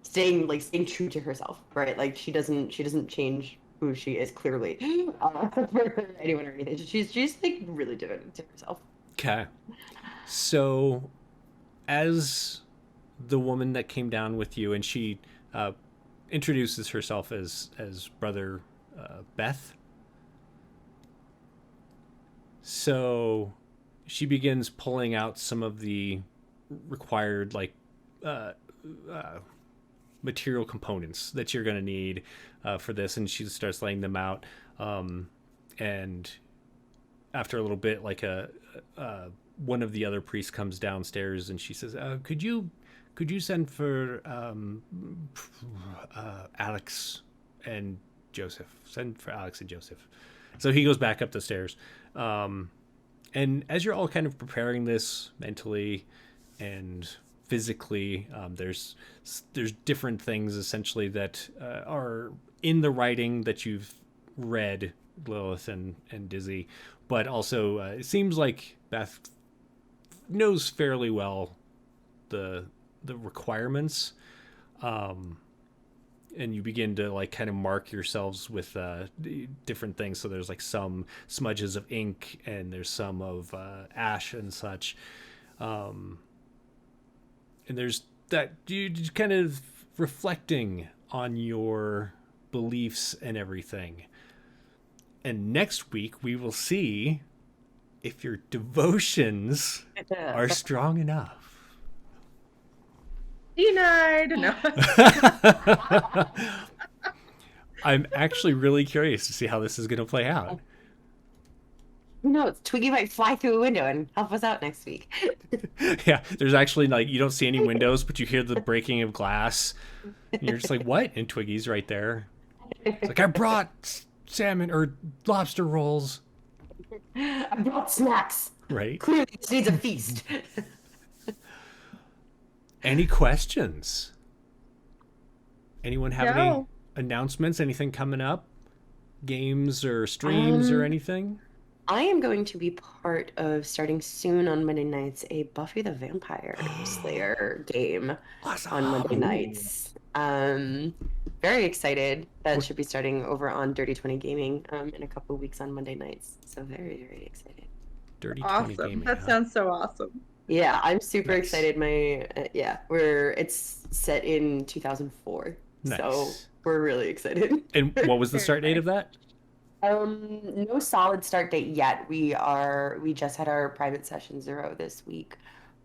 staying true to herself, right? Like she doesn't change who she is clearly for anyone or anything. She's like really devoted to herself. Okay. So, as the woman that came down with you, and she introduces herself as Brother Beth. So, she begins pulling out some of the required material components that you're going to need for this, and she starts laying them out. And after a little bit, one of the other priests comes downstairs, and she says, "Could you send for Alex and Joseph? Send for Alex and Joseph." So he goes back up the stairs. And as you're all kind of preparing this mentally and physically, there's different things essentially that are in the writing that you've read, Lilith and Dizzy, but also it seems like Beth knows fairly well the requirements, and you begin to kind of mark yourselves with different things. So there's some smudges of ink, and there's some of ash and such, and there's that you just kind of reflecting on your beliefs and everything. And next week we will see if your devotions are strong enough. Denied. No. I'm actually really curious to see how this is going to play out. Who knows? Twiggy might fly through a window and help us out next week. Yeah, there's actually you don't see any windows, but you hear the breaking of glass. And you're just like, what? And Twiggy's right there. It's like, I brought salmon or lobster rolls. I brought snacks. Right? Clearly, this needs a feast. Any questions? Anyone have any No. announcements? Anything coming up? Games or streams or anything? I am going to be part of, starting soon on Monday nights, a Buffy the Vampire Slayer game Awesome. on Monday nights. Very excited. That should be starting over on Dirty 20 Gaming in a couple of weeks on Monday nights. So very, very excited. Dirty 20 Awesome. gaming. That huh? sounds so awesome. Yeah, I'm super Nice. excited. It's set in 2004. So Nice. we're really excited. And what was the start date of that? No solid start date yet. We just had our private session 0 this week.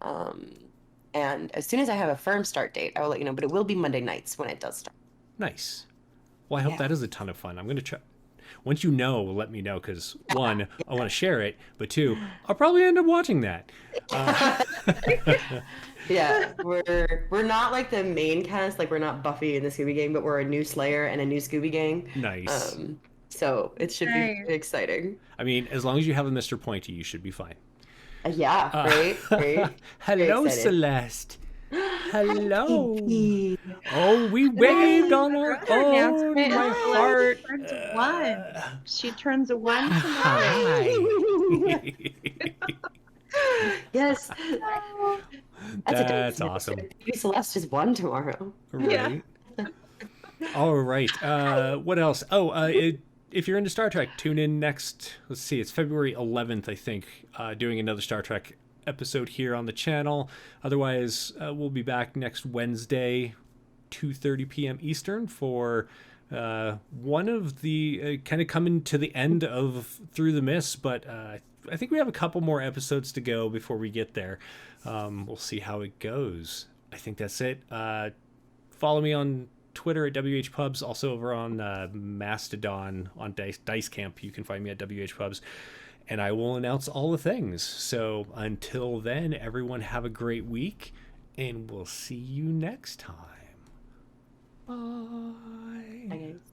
And as soon as I have a firm start date, I will let you know, but it will be Monday nights when it does start. Nice. Well, I hope Yeah. that is a ton of fun. I'm going to try. Once you know, let me know, because one, I want to share it, but two, I'll probably end up watching that. Yeah, we're not like the main cast, like we're not Buffy in the Scooby Gang, but we're a new Slayer and a new Scooby Gang. Nice. So it should Nice. be exciting. I mean, as long as you have a Mr. Pointy, you should be fine. Yeah, right. Hello, excited. Celeste. Hello. Pinky. Oh, we waved on our Another own. announcement. My Celeste heart. turns 1. She turns 1 tomorrow. Hi. Yes. That's awesome. Maybe Celeste is 1 tomorrow. Right. All right. What else? If you're into Star Trek, tune in next. Let's see. It's February 11th, I think. Doing another Star Trek episode here on the channel. Otherwise, we'll be back next Wednesday, 2:30 p.m. Eastern, for one of the kind of coming to the end of Through the Mist, but I think we have a couple more episodes to go before we get there. We'll see how it goes. I think that's it. Follow me on Twitter at WHPubs, also over on Mastodon on Dice Camp. You can find me at WHPubs, and I will announce all the things. So until then, everyone have a great week, and we'll see you next time. Bye. Bye, guys.